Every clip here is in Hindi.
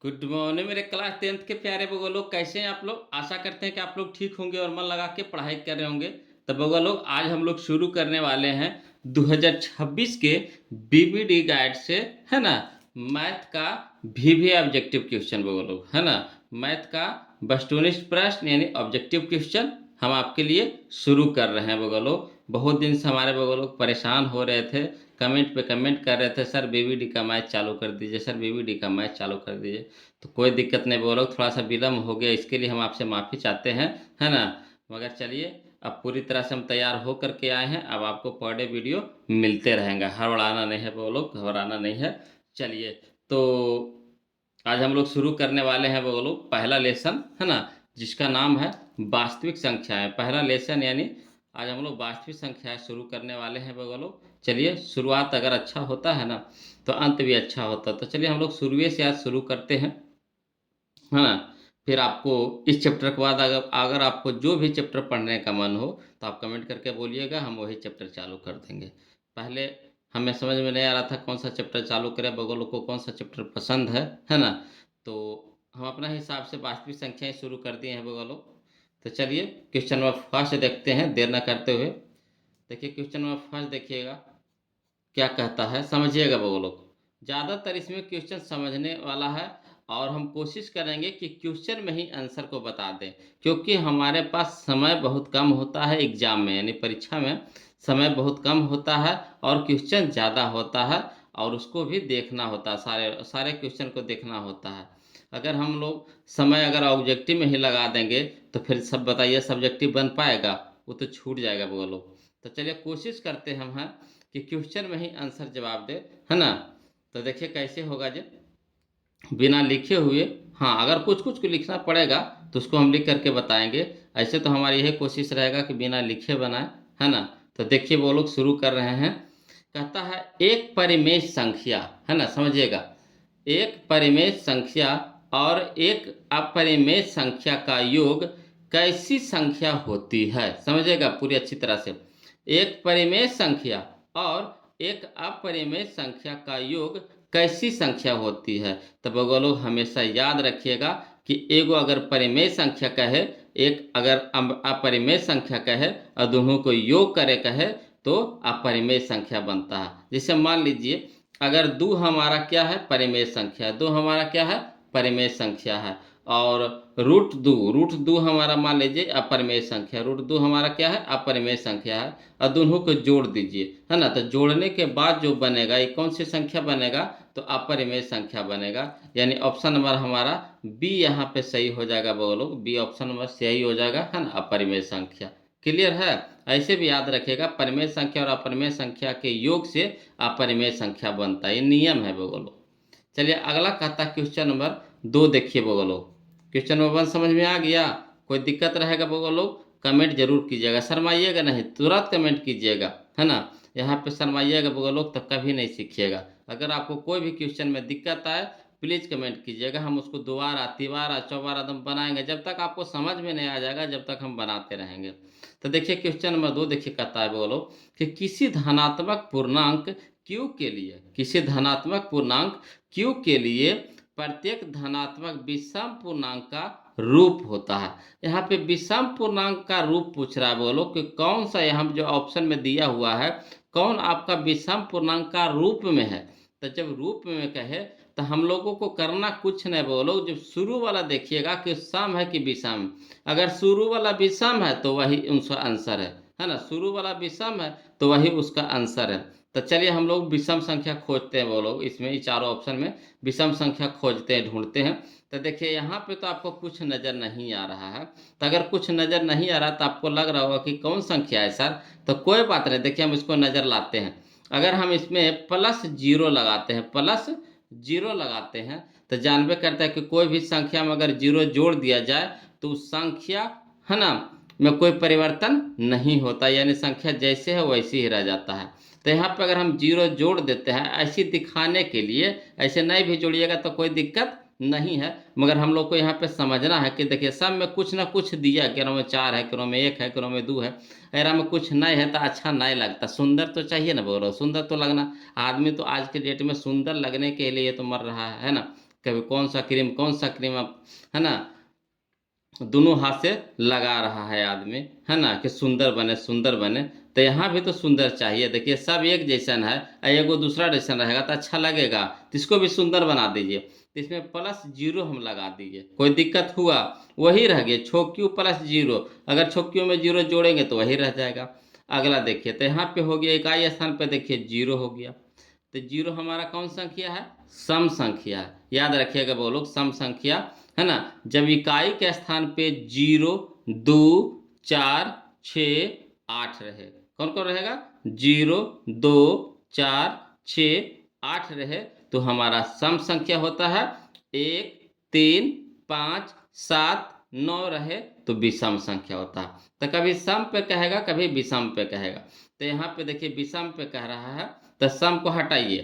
गुड मॉर्निंग मेरे क्लास 10th के प्यारे बगो लोग, कैसे हैं आप लोग। आशा करते हैं कि आप लोग ठीक होंगे और मन लगा के पढ़ाई कर रहे होंगे। तो बगो लोग, आज हम लोग शुरू करने वाले हैं 2026 के बीबीडी गाइड से, है ना। मैथ का वीवी ऑब्जेक्टिव क्वेश्चन बगो लोग, है ना। मैथ का वस्तुनिष्ठ प्रश्न यानी ऑब्जेक्टिव क्वेश्चन हम आपके लिए शुरू कर रहे हैं बगो लोग। बहुत दिन से हमारे बगो लोग परेशान हो रहे थे, कमेंट पे कमेंट कर रहे थे, सर बीबीडी का मैथ चालू कर दीजिए, सर बीबीडी का मैथ चालू कर दीजिए। तो कोई दिक्कत नहीं बोलो, थोड़ा सा विलम्ब हो गया, इसके लिए हम आपसे माफ़ी चाहते हैं, है ना। मगर चलिए, अब पूरी तरह से हम तैयार हो करके आए हैं। अब आपको पर डे वीडियो मिलते रहेंगे, हड़बड़ाना नहीं है बोलो, घबराना नहीं है। चलिए, तो आज हम लोग शुरू करने वाले हैं बोलो पहला लेसन, है ना, जिसका नाम है वास्तविक संख्याएं। पहला लेसन यानी आज हम लोग वास्तविक संख्याएं शुरू करने वाले हैं बोलो। चलिए, शुरुआत अगर अच्छा होता है ना तो अंत भी अच्छा होता। तो चलिए हम लोग शुरुए से आज शुरू करते हैं, है ना। फिर आपको इस चैप्टर के बाद अगर अगर आपको जो भी चैप्टर पढ़ने का मन हो तो आप कमेंट करके बोलिएगा, हम वही चैप्टर चालू कर देंगे। पहले हमें समझ में नहीं आ रहा था कौन सा चैप्टर चालू करें, बगल को कौन सा चैप्टर पसंद है ना। तो हम अपना हिसाब से वास्तविक संख्याएं शुरू कर दिए हैं बगलों। तो चलिए क्वेश्चन नंबर फर्स्ट देखते हैं देर न करते हुए। देखिए क्वेश्चन नंबर फर्स्ट देखिएगा क्या कहता है, समझिएगा वो लोग। ज़्यादातर इसमें क्वेश्चन समझने वाला है और हम कोशिश करेंगे कि क्वेश्चन में ही आंसर को बता दें, क्योंकि हमारे पास समय बहुत कम होता है एग्जाम में, यानी परीक्षा में समय बहुत कम होता है और क्वेश्चन ज़्यादा होता है और उसको भी देखना होता है, सारे सारे क्वेश्चन को देखना होता है। अगर हम लोग समय अगर ऑब्जेक्टिव में ही लगा देंगे तो फिर सब बताइए सब्जेक्टिव बन पाएगा, वो तो छूट जाएगा वो लोग। तो चलिए कोशिश करते हैं हम हैं कि क्वेश्चन में ही आंसर जवाब दे, है ना। तो देखिए कैसे होगा जी, बिना लिखे हुए। हाँ, अगर कुछ कुछ को लिखना पड़ेगा तो उसको हम लिख करके बताएंगे। ऐसे तो हमारी यही कोशिश रहेगा कि बिना लिखे बनाए, है ना। तो देखिए वो लोग शुरू कर रहे हैं। कहता है एक परिमेय संख्या, है ना, समझिएगा। एक परिमेय संख्या और एक अपरिमेय संख्या का योग कैसी संख्या होती है, समझिएगा पूरी अच्छी तरह से। एक परिमेय संख्या और एक अपरिमेय संख्या का योग कैसी संख्या होती है। तो बगो लोग हमेशा याद रखिएगा कि एगो अगर परिमेय संख्या कहे, एक अगर अपरिमेय संख्या कहे और दोनों को योग करे कहे तो अपरिमेय संख्या बनता है। जैसे मान लीजिए अगर दो हमारा क्या है, परिमेय संख्या है, दो हमारा क्या है, परिमेय संख्या है। और रूट दो हमारा मान लीजिए अपरिमेय संख्या, रूट दो हमारा क्या है, अपरिमेय संख्या है। और दोनों को जोड़ दीजिए, है ना। तो जोड़ने के बाद जो बनेगा ये कौन सी संख्या बनेगा, तो अपरिमेय संख्या बनेगा। यानी ऑप्शन नंबर हमारा बी यहाँ पे सही हो जाएगा बोलो, बी ऑप्शन नंबर सही हो जाएगा, है ना, अपरिमेय संख्या। क्लियर है। ऐसे भी याद रखिएगा परिमेय संख्या और अपरिमेय संख्या के योग से अपरिमेय संख्या बनता है, ये नियम है बोलो। चलिए अगला कहता है क्वेश्चन नंबर 2 देखिए बोलो। क्वेश्चन नंबर 1 समझ में आ गया। कोई दिक्कत रहेगा बोलो कमेंट जरूर कीजिएगा, शर्माइएगा नहीं, तुरंत कमेंट कीजिएगा, है ना। यहाँ पे शर्माइएगा बोलो तो कभी नहीं सीखिएगा। अगर आपको कोई भी क्वेश्चन में दिक्कत आए प्लीज़ कमेंट कीजिएगा, हम उसको दोबारा तिबारा चौबारा एकदम बनाएंगे, जब तक आपको समझ में नहीं आ जाएगा जब तक हम बनाते रहेंगे। तो देखिए क्वेश्चन नंबर 2 देखिए कहता है बोलो कि किसी धनात्मक पूर्णांक q के लिए, किसी धनात्मक पूर्णांक q के लिए प्रत्येक धनात्मक विषम पूर्णांक का रूप होता है। यहाँ पे विषम पूर्णांक का रूप पूछ रहा है बोलो कि कौन सा, यहाँ जो ऑप्शन में दिया हुआ है कौन आपका विषम पूर्णांक का रूप में है। तो जब रूप में कहे तो हम लोगों को करना कुछ नहीं बोलो, जब शुरू वाला देखिएगा कि सम है कि विषम। अगर शुरू वाला विषम है तो वही उसका आंसर है ना। शुरू वाला विषम है तो वही उसका आंसर है। तो चलिए हम लोग विषम संख्या खोजते हैं बोलो, इसमें ये चारों ऑप्शन में विषम संख्या खोजते हैं, ढूंढते हैं। तो देखिए यहाँ पे तो आपको कुछ नज़र नहीं आ रहा है। तो अगर कुछ नज़र नहीं आ रहा तो आपको लग रहा होगा कि कौन संख्या है सर, तो कोई बात नहीं, देखिए हम इसको नज़र लाते हैं। अगर हम इसमें प्लस जीरो लगाते हैं, प्लस जीरो लगाते हैं तो जानबे करता है कि कोई भी संख्या में अगर जीरो जोड़ दिया जाए तो उस संख्या, है ना, में कोई परिवर्तन नहीं होता, यानी संख्या जैसे है वैसे ही रह जाता है। तो यहाँ पे अगर हम जीरो जोड़ देते हैं ऐसे दिखाने के लिए, ऐसे नहीं भी जोड़िएगा तो कोई दिक्कत नहीं है, मगर हम लोग को यहाँ पे समझना है कि देखिए सब में कुछ ना कुछ दिया, किरो में 4 है, किरो में 1 है, किरो में 2 है। अगर में कुछ नहीं है तो अच्छा नहीं लगता, सुंदर तो चाहिए ना बोलो, सुंदर तो लगना। आदमी तो आज के डेट में सुंदर लगने के लिए तो मर रहा है ना। कभी कौन सा क्रीम आप, है ना, दोनों हाथ से लगा रहा है आदमी, है ना, कि सुंदर बने। तो यहाँ भी तो सुंदर चाहिए। देखिए सब एक जैसन है, एगो दूसरा जैसन रहेगा तो अच्छा लगेगा, तो इसको भी सुंदर बना दीजिए। तो इसमें +0 हम लगा दीजिए, कोई दिक्कत हुआ, वही रह गया छोक्यू +0। अगर छोक्यू में 0 जोड़ेंगे तो वही रह जाएगा। अगला देखिए, तो यहाँ पे हो गया इकाई स्थान पे, देखिए 0 हो गया। तो 0 हमारा कौन संख्या है? सम संख्या है। याद रखिएगा वो लोग, सम संख्या, है ना। जब इकाई के स्थान पे 0, 2, 4, 6, 8 रहे, कौन कौन रहेगा? 0, 2, 4, 6, 8 रहे तो हमारा सम संख्या होता है 1, 3, 5, 7, 9 रहे तो विषम संख्या होता है। तो कभी सम पे कहेगा, कभी विषम पे कहेगा। तो यहाँ पे देखिए विषम पे कह रहा है, तो सम को हटाइए,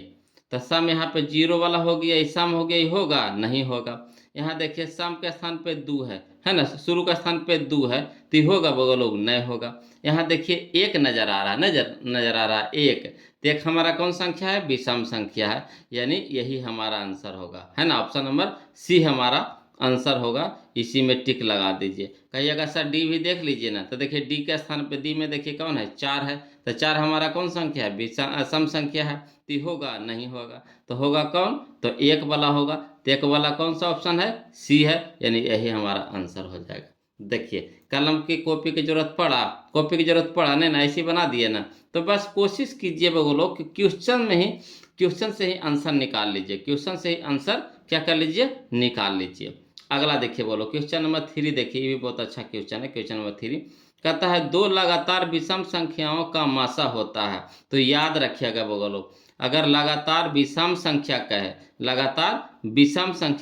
तो सम यहाँ पे 0 वाला हो गया, ये सम हो गया, ये होगा नहीं होगा। यहाँ देखिए सम के स्थान पे 2 है ना, शुरू का स्थान पे 2 है तो ये होगा वो लोग, नहीं होगा। यहाँ देखिए 1 नजर आ रहा है, नजर आ रहा है 1, तो 1 हमारा कौन संख्या है? विषम संख्या है, यानी यही हमारा आंसर होगा, है ना। ऑप्शन नंबर सी हमारा आंसर होगा। इसी में टिक लगा दीजिए। कहिएगा सर डी भी देख लीजिए ना, तो देखिए डी के स्थान पे, डी में देखिए कौन है? 4 है, तो 4 हमारा कौन संख्या है? सम संख्या है, तो होगा नहीं होगा, तो होगा कौन? तो 1 वाला होगा। तो 1 वाला कौन सा ऑप्शन है? सी है, यानी यही हमारा आंसर हो जाएगा। देखिए कलम की कॉपी की जरूरत पड़ा, नहीं ना, ऐसे बना दिए ना, तो बस कोशिश कीजिए वो लोग कि क्वेश्चन से ही आंसर निकाल लीजिए, क्वेश्चन से ही आंसर क्या कर लीजिए? निकाल लीजिए। अगला देखिए बोलो, क्वेश्चन नंबर 3 देखिए, ये भी बहुत अच्छा क्वेश्चन है। क्वेश्चन नंबर 3 कहता है 2 लगातार विषम संख्याओं का मासा होता है। तो याद रखिएगा बोलो, अगर लगातार विषम संख्या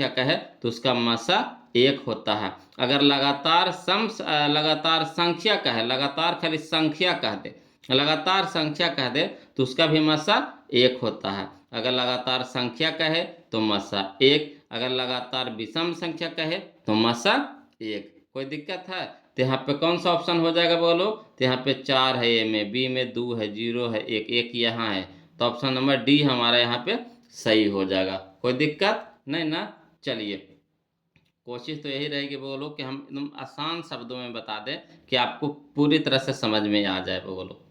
कहे तो उसका मासा 1 होता है। अगर लगातार संख्या कहे, लगातार खाली संख्या कह दे, लगातार संख्या कह दे तो उसका भी मासा 1 होता है। अगर लगातार संख्या कहे तो मासा 1, अगर लगातार विषम संख्या कहे तो मासा 1। कोई दिक्कत है? तो यहाँ पे कौन सा ऑप्शन हो जाएगा बोलो? तो यहाँ पे 4 है, ए में, बी में 2 है, 0 है, 1 यहाँ है, तो ऑप्शन नंबर डी हमारा यहाँ पे सही हो जाएगा। कोई दिक्कत नहीं ना। चलिए कोशिश तो यही रहेगी बोलो कि हम एकदम आसान शब्दों में बता दें कि आपको पूरी तरह से समझ में आ जाए बोलो।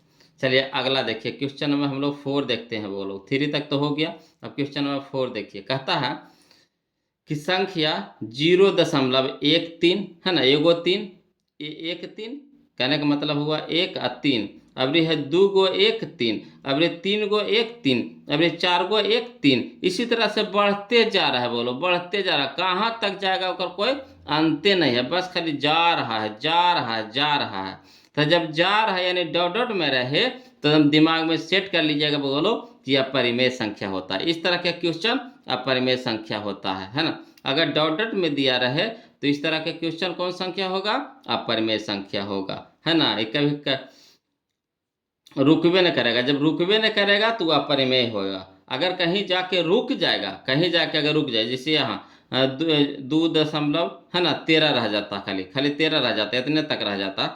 चलिए अगला देखिए, क्वेश्चन नंबर हम लोग 4 देखते हैं बोलो। 3 तक तो हो गया, अब क्वेश्चन नंबर 4 देखिए। कहता है कि संख्या 0.13 है ना, एगो 3, 1 3, कहने का मतलब हुआ 1 और 3। अब है 2 गो 1 3, अब 3 गो 1 3, अब 4 गो 1 3, इसी तरह से बढ़ते जा रहा है बोलो, बढ़ते जा रहा है। कहाँ तक जाएगा उसका कोई अंत नहीं है, बस खाली जा रहा है, जा रहा है। तो जब जा रहा है यानी डॉट डॉट में रहे तो हम दिमाग में सेट कर लीजिएगा बोलो कि अपरिमेय संख्या होता है। इस तरह के क्वेश्चन अपरिमेय संख्या होता है ना। अगर डॉट डॉट में दिया रहे तो इस तरह के क्वेश्चन कौन संख्या होगा? अपरिमेय संख्या होगा, है ना। कभी रुकवे न करेगा, जब रुकवे न करेगा तो अपरिमेय होगा। अगर कहीं जाके रुक जाएगा, कहीं जाके अगर रुक जाए, जैसे यहाँ 2 है ना 13 रह जाता, खाली 13 रह जाता, इतने तक रह जाता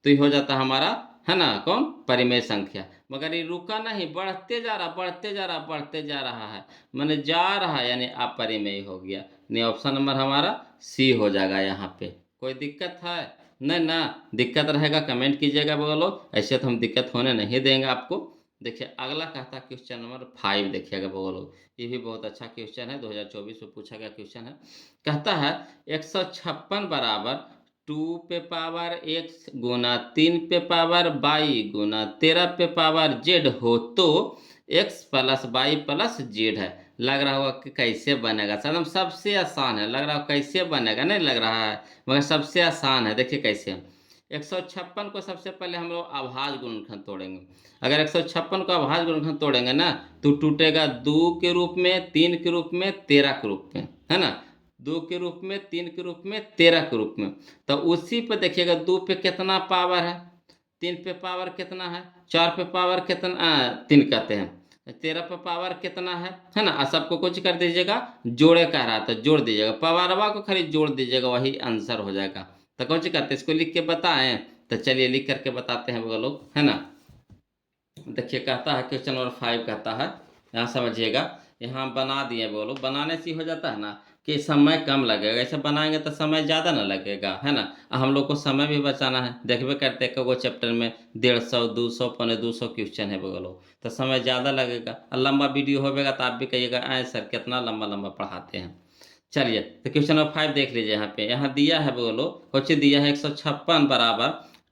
तो ये हो जाता हमारा, है ना, कौन? परिमेय संख्या। मगर ये रुका नहीं, बढ़ते जा रहा है, मैंने जा रहा है, यानी अपरिमेय हो गया। नहीं, ऑप्शन नंबर हमारा सी हो जाएगा यहाँ पे। कोई दिक्कत है? नहीं ना। दिक्कत रहेगा कमेंट कीजिएगा बोलो, ऐसे तो हम दिक्कत होने नहीं देंगे आपको। देखिए अगला कहता है क्वेश्चन नंबर 5 देखिएगा बोलो, ये भी बहुत अच्छा क्वेश्चन है, 2024 में पूछा गया क्वेश्चन है। कहता है 156 बराबर 2 पे पावर x गुना 3 पे पावर y गुना 13 पे पावर z हो तो x plus y plus z है। लग रहा होगा कि कैसे बनेगा, एकदम सबसे आसान है। लग रहा हो कैसे बनेगा, नहीं लग रहा है, मगर सबसे आसान है। देखिए कैसे, 156 को सबसे पहले हम लोग अभाज्य गुणनखंड तोड़ेंगे। अगर 156 को अभाज्य गुणनखंड तोड़ेंगे ना तो टूटेगा 2 के रूप में, 3 के रूप में, 13 के रूप में, है ना। 2 के रूप में, 3 के रूप में, 13 के रूप में। तो उसी पे देखिएगा 2 पे कितना पावर है, 3 पे पावर कितना है, 4 पे पावर कितना, 3 कहते हैं, 13 पे पावर कितना है ना। सबको कुछ कर दीजिएगा, जोड़े कह रहा था, जोड़ दीजिएगा, पावरवा को खाली जोड़ दीजिएगा, वही आंसर हो जाएगा। तो कुछ करते इसको लिख के बताएं, तो चलिए लिख करके बताते हैं वो लोग, है ना। देखिए कहता है क्वेश्चन नंबर 5 कहता है, यहाँ समझिएगा, यहाँ बना दिए बोलो, बनाने से हो जाता है ना कि समय कम लगेगा, ऐसे बनाएंगे तो समय ज़्यादा ना लगेगा, है ना। हम लोग को समय भी बचाना है, देखबे करते हैं वो चैप्टर में 150 200 पौने 200 क्वेश्चन है बोलो, तो समय ज़्यादा लगेगा और लंबा वीडियो होगा तो आप भी कहिएगा आए सर कितना लंबा लंबा पढ़ाते हैं। चलिए तो क्वेश्चन नंबर 5 देख लीजिए, यहाँ पे यहाँ दिया है बोलो, क्वेश्चन दिया है 156 बराबर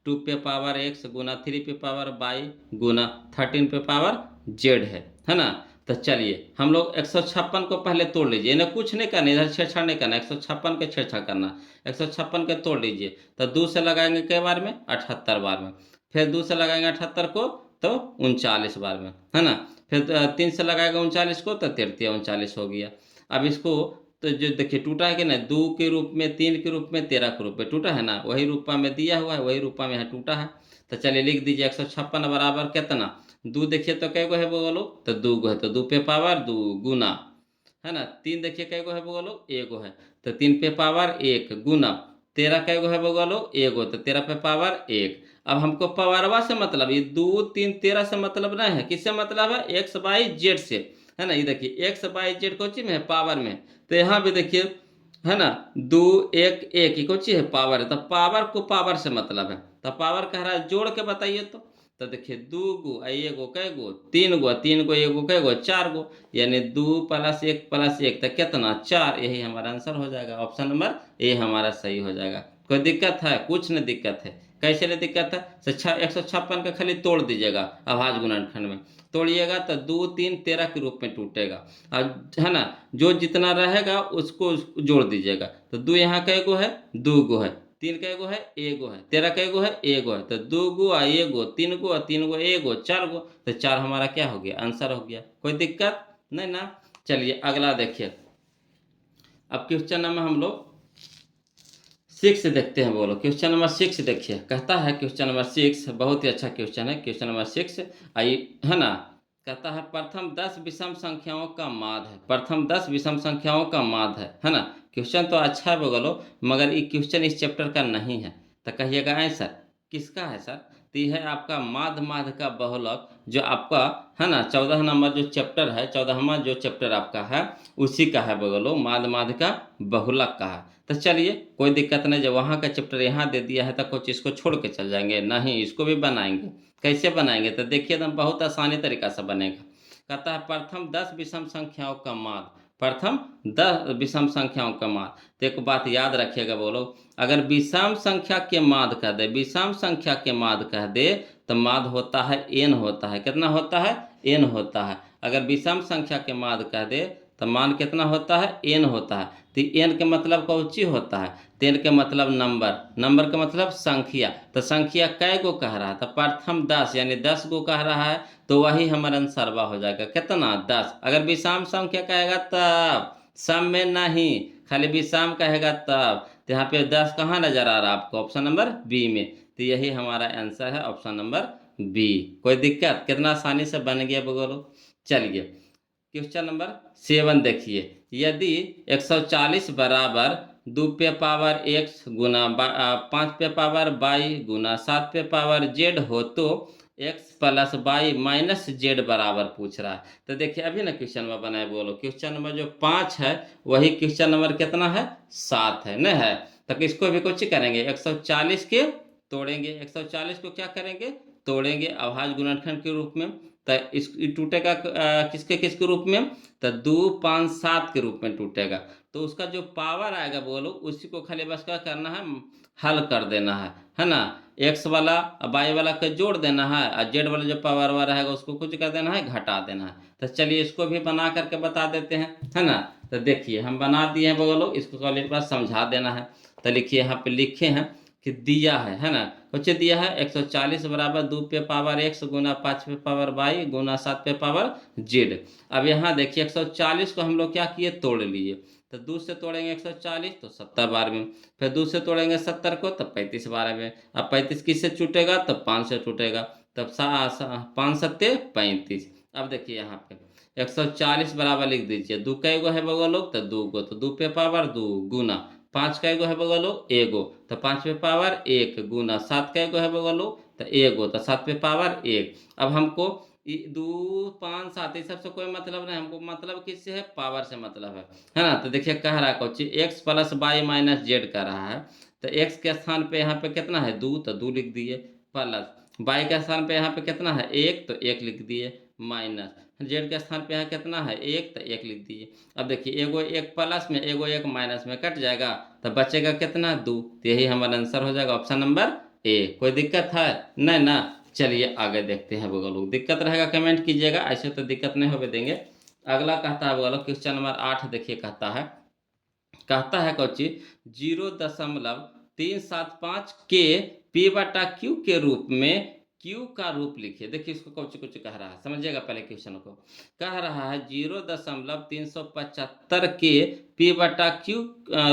2 पे पावर x गुना 3 पे पावर y गुना 13 पे पावर z है ना। तो चलिए हम लोग 156 को पहले तोड़ लीजिए, इन्हें कुछ नहीं करना, इधर छेड़छाड़ नहीं करना, 156 के छेड़छाड़ करना। 156 के तोड़ लीजिए तो 2 से लगाएंगे कई बार में 78 बार में, फिर 2 से लगाएंगे 78 को तो 39 बार में, है ना। फिर 3 से लगाएगा 39 को तो 33 39 हो गया। अब इसको तो जो देखिए टूटा है कि ना, 2 के रूप में 3 के रूप में 13 के रूप में टूटा है ना, वही रूपा में दिया हुआ है, वही रूपा में यहाँ टूटा है। तो चलिए लिख दीजिए 156 बराबर कितना, 2 देखिए तो कै गो है बोलो, तो 2 गो है, तो 2 पे पावर 2 गुना, है ना। 3 देखिए कै गो है बोलो, 1 गो है, तो 3 पे पावर 1 गुना 13 कै गो है बोलो, 1 गो, तो 13 पे पावर 1। अब हमको पावरवा से मतलब, ये 2 3 13 से मतलब नहीं है, किससे मतलब है, एक्स बाई जेड से, है ना। ये देखिए एक्स बाई जेड को चीज में है पावर में, तो यहाँ भी देखिए है ना 2 1 1 ही कोची है पावर है, तो पावर को पावर से मतलब है, तो पावर कह रहा है जोड़ के बताइए तो देखिए 2 गो एगो कै गो 3 गो 3 गो एगो कै गो 4 गो, यानी 2 + 1 तो कितना 4, यही हमारा आंसर हो जाएगा, ऑप्शन नंबर ए हमारा सही हो जाएगा। कोई दिक्कत है, कुछ नहीं दिक्कत है, कैसे नहीं दिक्कत है, 156 का खाली तोड़ दीजिएगा अभाज्य गुणनखंड में, तोड़िएगा तो 2 3 13 के रूप में टूटेगा, और है ना जो जितना रहेगा उसको जोड़ दीजिएगा, तो 2 यहाँ कै गो है 2 गो है, 3 कै गो है 1 गो है, 13 कै गो है 1 गो है, तो 2 गो और 1 गो 3 गो और 3 गो 1 गो 4 गो, तो 4 हमारा क्या हो गया, आंसर हो गया, कोई दिक्कत नहीं ना। चलिए अगला देखिए, अब क्वेश्चन नंबर हम लोग 6 देखते हैं बोलो, क्वेश्चन नंबर 6 देखिए, कहता है क्वेश्चन नंबर 6 बहुत ही अच्छा क्वेश्चन है, क्वेश्चन नंबर 6 आई है ना। कहता है प्रथम 10 विषम संख्याओं का माध्य है, प्रथम 10 विषम संख्याओं का माध्य है ना। क्वेश्चन तो अच्छा है बोलो, मगर ये क्वेश्चन इस चैप्टर का नहीं है, तो कहिएगा आंसर किसका है सर, तो ये है आपका माध्य माध्य का बहुलक, जो आपका है ना 14 नंबर जो चैप्टर है, 14वां जो चैप्टर आपका है उसी का है बोलो, माध्य माध्य का बहुलक का है। तो चलिए कोई दिक्कत नहीं, जब वहाँ का चैप्टर यहाँ दे दिया है तो कुछ इसको छोड़ के चल जाएंगे, नहीं इसको भी बनाएंगे। कैसे बनाएंगे तो देखिए एकदम बहुत आसानी तरीका से बनेगा। कहता है प्रथम 10 विषम संख्याओं का माध्य, प्रथम 10 विषम संख्याओं का माध्य, तो एक बात याद रखिएगा बोलो, अगर विषम संख्या के माध्य कह दे, विषम संख्या के माध्य कह दे तो माध्य होता है n होता है, कितना होता है n होता है। अगर विषम संख्या के माध्य कह दे तो मान कितना होता है n होता है, तो n के मतलब कौची होता है, तो n के मतलब नंबर, नंबर का मतलब संख्या, तो संख्या कै गो कह रहा है, तो प्रथम 10 यानी 10 गो कह रहा है, तो वही हमारा आंसरवा हो जाएगा कितना 10। अगर विषम संख्या कहेगा तब, सम में नहीं, खाली विषम कहेगा तब, तो यहाँ पे 10 कहाँ नजर आ रहा है आपको, ऑप्शन नंबर बी में, तो यही हमारा आंसर है ऑप्शन नंबर बी। कोई दिक्कत, कितना आसानी से बन गया बोलो। चलिए क्वेश्चन नंबर 7 देखिए, यदि 140 बराबर 2 पे पावर x गुना 5 पे पावर y गुना 7 पे पावर z हो तो x plus Y minus Z बराबर पूछ रहा है। तो देखिए अभी ना क्वेश्चन नंबर बनाए बोलो, क्वेश्चन नंबर जो 5 है वही क्वेश्चन नंबर कितना है 7 है न है, तो इसको भी कुछ करेंगे 140 के तोड़ेंगे, 140 को क्या करेंगे तोड़ेंगे अभाज्य गुणनखंड के रूप में, तो इस टूटेगा किसके किसके रूप में, तो 2 5 7 के रूप में टूटेगा, तो उसका जो पावर आएगा बोलो उसी को खाली बस क्या करना है हल कर देना है ना, एक्स वाला वाई वाला का जोड़ देना है और जेड वाला जो पावर वाला रहेगा उसको कुछ कर देना है घटा देना है। तो चलिए इसको भी बना करके बता देते हैं, है ना। तो देखिए हम बना दिए हैं बोलो, इसको कॉलेज पास समझा देना है। तो लिखिए यहाँ पे लिखे हैं कि दिया है ना, कुछ दिया है 140 बराबर 2 पे पावर x गुना 5 पे पावर y गुना 7 पे पावर z। अब यहाँ देखिए 140 को हम लोग क्या किए तोड़ लिए, तो 2 से तोड़ेंगे 140 तो 70 बार में, फिर 2 से तोड़ेंगे 70 को तो 35 बार में, अब 35 किससे छूटेगा तो 5 से टूटेगा, तब 5 सत्ते 35। अब देखिए यहाँ पे 140 बराबर लिख दीजिए, 2 कै गो है बगल लोग तो 2 गो, तो 2 पे पावर 2 गुना 5 कै गो है बगल लो एगो, तो 5 पे पावर 1 गुना 7 कै गो है बगल लो तो एगो, तो 7 पे पावर 1। अब हमको दो 5 7 इस सबसे कोई मतलब नहीं, हमको मतलब किससे है, पावर से मतलब है ना। तो देखिए कह रहा है कोची X plus Y minus Z कर रहा है। तो एक्स के स्थान पे यहाँ पे कितना है 2, तो 2 लिख दिए, प्लस वाई के स्थान पे यहाँ पे कितना है 1, तो 1 लिख दिए, माइनस जेड के स्थान पे यहाँ कितना है 1, तो 1 लिख दिए। अब देखिए एगो 1 प्लस में एगो 1 माइनस में कट जाएगा, तो बचेगा कितना 2, तो यही हमारा आंसर हो जाएगा ऑप्शन नंबर ए। कोई दिक्कत है नहीं ना। चलिए आगे देखते हैं बगल लोग, दिक्कत रहेगा कमेंट कीजिएगा, ऐसे तो दिक्कत नहीं होने देंगे। अगला कहता है बगल क्वेश्चन नंबर 8 देखिए कहता है कोची 0.375 के पी बटा क्यू के रूप में क्यू का रूप लिखिए। देखिए इसको कुछ कुछ कह रहा है, समझिएगा पहले क्वेश्चन को। कह रहा है 0.375 के पी बटा क्यू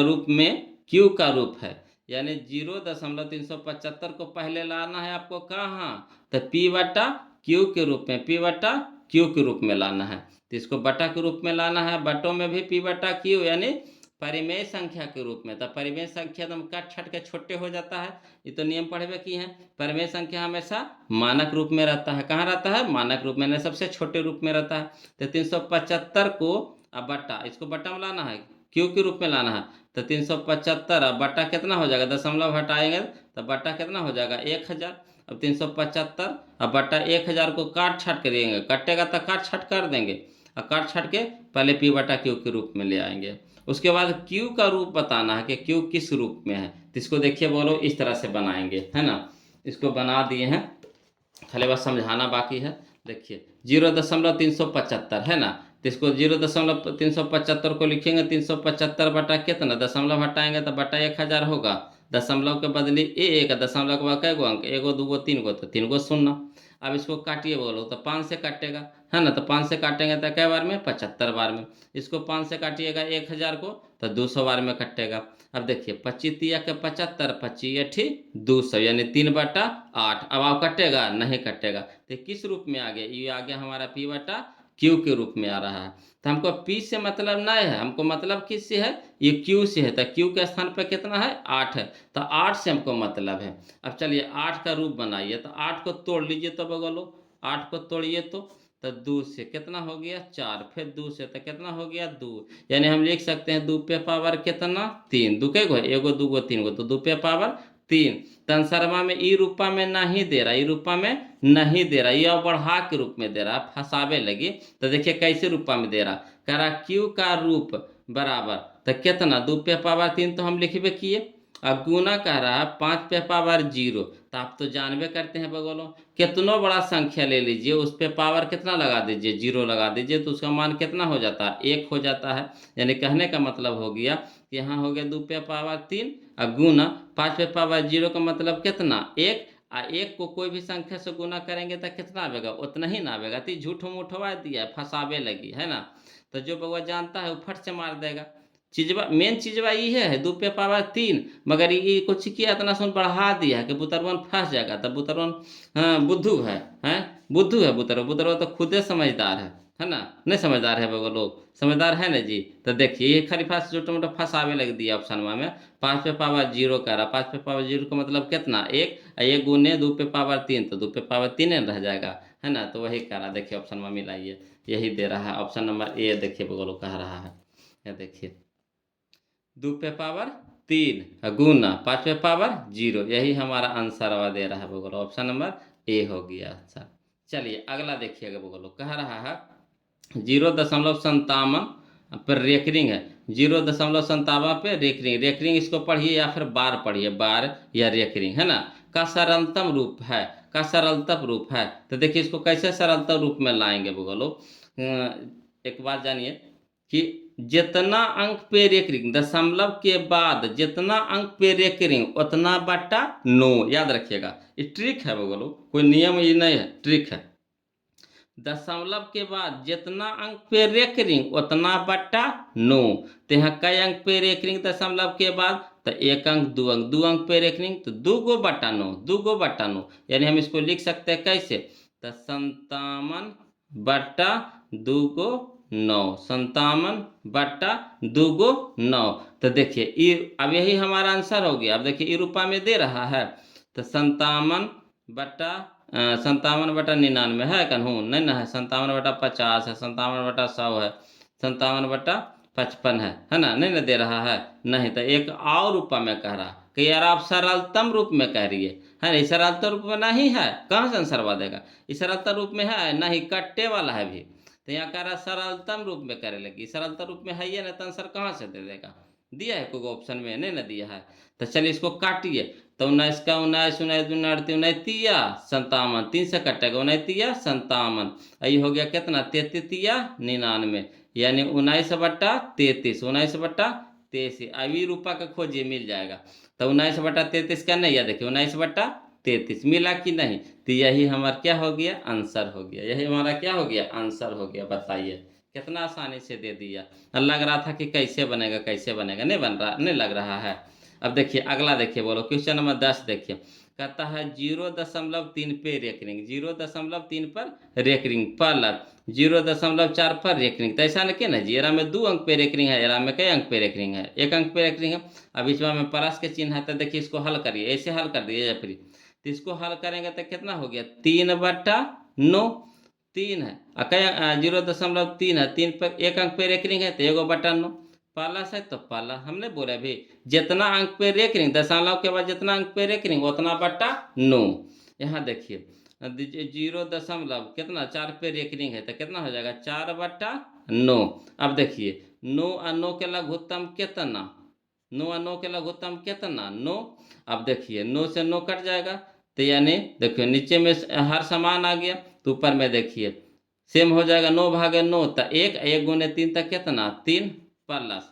रूप में क्यू का रूप है, यानी 0.375 को पहले लाना है आपको कहाँ, तो पी बटा क्यू के रूप में, पी बटा क्यू के रूप में लाना है। तो इसको बटा के रूप में लाना है, बटों में भी पी बटा क्यू यानी परिमेय संख्या के रूप में। तो परिमेय संख्या एकदम कट छट के छोटे हो जाता है, ये तो नियम पढ़े की है। परिमेय संख्या हमेशा मानक रूप में रहता है, कहाँ रहता है, मानक रूप में, सबसे छोटे रूप में रहता है। तो 375 को अब बटा, इसको बटा में लाना है, क्यू के रूप में लाना है। तो 375 अब बटा कितना हो जाएगा, दशमलव हटाएंगे तो बटा कितना हो जाएगा 1000। अब 375 अब बटा 1000 को काट छाट करेंगे, कटेगा तो काट छाट कर देंगे, और काट छाट के पहले पी बटा क्यू के रूप में ले आएंगे। उसके बाद क्यू का रूप बताना है कि क्यू किस रूप में है। तो इसको देखिए बोलो इस तरह से बनाएंगे, है ना। इसको बना दिए हैं, खाली बस समझाना बाकी है। देखिए 0.375 है ना, तो इसको 0.375 को लिखेंगे 375 बटा कितना, दशमलव हटाएंगे तो बटा 1000 होगा। दशमलव के बदले एक, दशमलव के बाद कै गो अंक, एगो दूगो तीन गो, तो 3 गो शून्य। अब इसको काटिए बोलो तो 5 से काटेगा, है ना, तो 5 से काटेंगे तो कै बार में, 75 बार में। इसको 5 से काटिएगा 1000 को, तो 200 बार में कटेगा। अब देखिए 25 तिया के 75, 25 अठी 200 यानी 3/8। अब आप कटेगा नहीं कटेगा, तो किस रूप में आ गया, ये आ गया हमारा पी बटा क्यू के रूप में आ रहा है। तो हमको पी से मतलब नहीं है, हमको मतलब किस से है, ये क्यू से है। तो क्यू के स्थान पर कितना है 8 है, तो 8 से हमको मतलब है। अब चलिए 8 का रूप बनाइए, तो 8 को तोड़ लीजिए, तो बगलो 8 को तोड़िए तो 2 से कितना हो गया 4, फिर 2 से तो कितना हो गया 2, यानी हम लिख सकते हैं 2 पे पावर कितना 3, 2 को एगो दूगो तीन गो, तो 2 पे पावर 3। तंसरमा में ई रूपा में नहीं दे रहा, ई रूपा में नहीं दे रहा, ये बढ़ा के रूप में दे रहा, फंसावे लगी। तो देखिए कैसे रूपा में दे रहा, कह रहा क्यू का रूप बराबर तो कितना 2 पे पावर 3 तो हम लिखबे किए, अब गुना कह रहा है 5 पे पावर 0। तो आप तो जानबे करते हैं बगलों, कितनों बड़ा संख्या ले लीजिए उस पे पावर कितना लगा दीजिए 0 लगा दीजिए, तो उसका मान कितना हो जाता है 1 हो जाता है। यानी कहने का मतलब हो गया कि यहाँ हो गया 2 पे पावर 3 और गुना 5 पे पावर 0 का मतलब कितना 1। आ 1 को कोई भी संख्या से गुना करेंगे तो कितना आवेगा, उतना ही ना आवेगा। तो झूठो मूठवा दिया है, फंसावे लगी, है ना। तो जो बउआ जानता है वो फट से मार देगा। चीजवा मेन चीजवा ये है 2 पे पावर 3, मगर ये कुछ किया इतना सुन बढ़ा दिया कि बुतरवन फंस जाएगा। तब बुतरवन हाँ बुद्धू है बुद्धू है बुतरवा, बुतरवा तो खुदे समझदार है ना, नहीं समझदार है वो लोग, समझदार है ना जी। तो देखिए ये खाली फास्ट छोटा मोटा फंसावे लग दिया ऑप्शन में। 5 पे पावर 0 कह रहा, 5 पे पावर 0 का मतलब कितना 1, एक गुने 2 पे पावर 3 तो 2 पे पावर 3 रह जाएगा, है ना। तो वही कह रहा, देखिए ऑप्शन में मिलाइए, यही दे रहा है ऑप्शन नंबर ए। देखिए वो लोग कह रहा है, ये देखिए 2 पे पावर 3 गुना 5 पे पावर 0, यही हमारा आंसर दे रहा है बोलो, ऑप्शन नंबर ए हो गया आंसर। चलिए अगला देखिएगा बोलो, कह रहा है 0.57 पर रेकरिंग है, 0.57 पे रेकरिंग, रेकरिंग इसको पढ़िए या फिर बार पढ़िए, बार या रेकरिंग, है ना, का सरलतम रूप है, का सरलतम रूप है। तो देखिए इसको कैसे सरलतम रूप में लाएंगे बोलो। एक बात जानिए कि जितना अंक पे रेकरिंग, दशमलव के बाद जितना अंक पे रेकरिंग उतना बटा 9, याद रखिएगा ये ट्रिक है बोलो, कोई नियम ये नहीं है, ट्रिक है। दशमलव के बाद जितना अंक पे रेकरिंग उतना बटा 9। तो यहाँ कई अंक पे रेकरिंग दशमलव के बाद, तो 1 अंक 2 अंक, 2 अंक पे रेकरिंग तो 2 गो बटा 9, 2 गो बटा 9। यानी हम इसको लिख सकते हैं कैसे, तो 57 बटा 2 गो 9, 57 बटा 2 गो 9। तो देखिए ये अब यही हमारा आंसर हो गया। अब देखिए ये रूपा में दे रहा है, तो 57 बटा 57/99 है कन्हू नहीं ना है, 57/50 है, 57/100 है, 57/55 है ना, नहीं ना दे रहा है, नहीं तो एक और रूपा में कह रहा कि यार आप सरलतम रूप में कह रही है ना, सरलतम रूप में नहीं है, कहाँ से आंसर देगा, इस सरलतम रूप में है नहीं, कट्टे वाला है भी, तो यहाँ कह रहा सरलतम रूप में करे लगी, सरलतम रूप में है ये ना, तो आंसर कहाँ से दे देगा, दिया है कोई ऑप्शन में, नहीं ना दिया है, तो चलिए इसको काटिए, तो 19 का 19, 19 दूना 38, 19 तिया 57, 3 से कटेगा, 19 तिया 57, ये हो गया कितना, 33 तिया 99, यानी 19/33, 19/33, अब ये रूपा का खोजिए मिल जाएगा, तो 19/33 का नहीं है, देखिए 19/33 मिला कि नहीं, तो यही हमारा क्या हो गया, आंसर हो गया, यही हमारा क्या हो गया, आंसर हो गया, बताइए कितना आसानी से दे दिया, लग रहा था कि कैसे बनेगा कैसे बनेगा, नहीं बन रहा, नहीं लग रहा है। अब देखिए अगला, देखिए बोलो क्वेश्चन नंबर 10 देखिए, कहता है 0.3 पे रेकरिंग, 0.3 पर रेकरिंग प्लस 0.4 पर रेकरिंग, तो ऐसा नहीं ना जी, एरा में 2 अंक पे रेकरिंग है, एरा में कई अंक पे रेकरिंग है, 1 अंक पे रेकरिंग है, अब बीच में प्लस के चिन्ह है, तो देखिए इसको हल करिए, ऐसे हल कर दिए या फिर, तो इसको हल करेंगे तो कितना हो गया, 3/9, 3 है, 0.3 है, 3 पर 1 अंक पे रेकरिंग है, तो 1/9 प्लस है, तो प्लस हमने बोला भी जितना अंक पे रेकरिंग, दशमलव के बाद जितना अंक पे रेकरिंग उतना बटा 9, यहाँ देखिए 0. कितना 4 पे रेकरिंग है, तो कितना हो जाएगा 4/9, अब देखिए 9 और 9 के लघुत्तम कितना, 9 और 9 के लघुत्तम कितना 9, अब देखिए 9 से 9 कट जाएगा, तो यानी देखिए नीचे में हर समान आ गया, तो ऊपर में देखिए सेम हो जाएगा, 9/9, तो 1 गुने 3 तक कितना 3 प्लस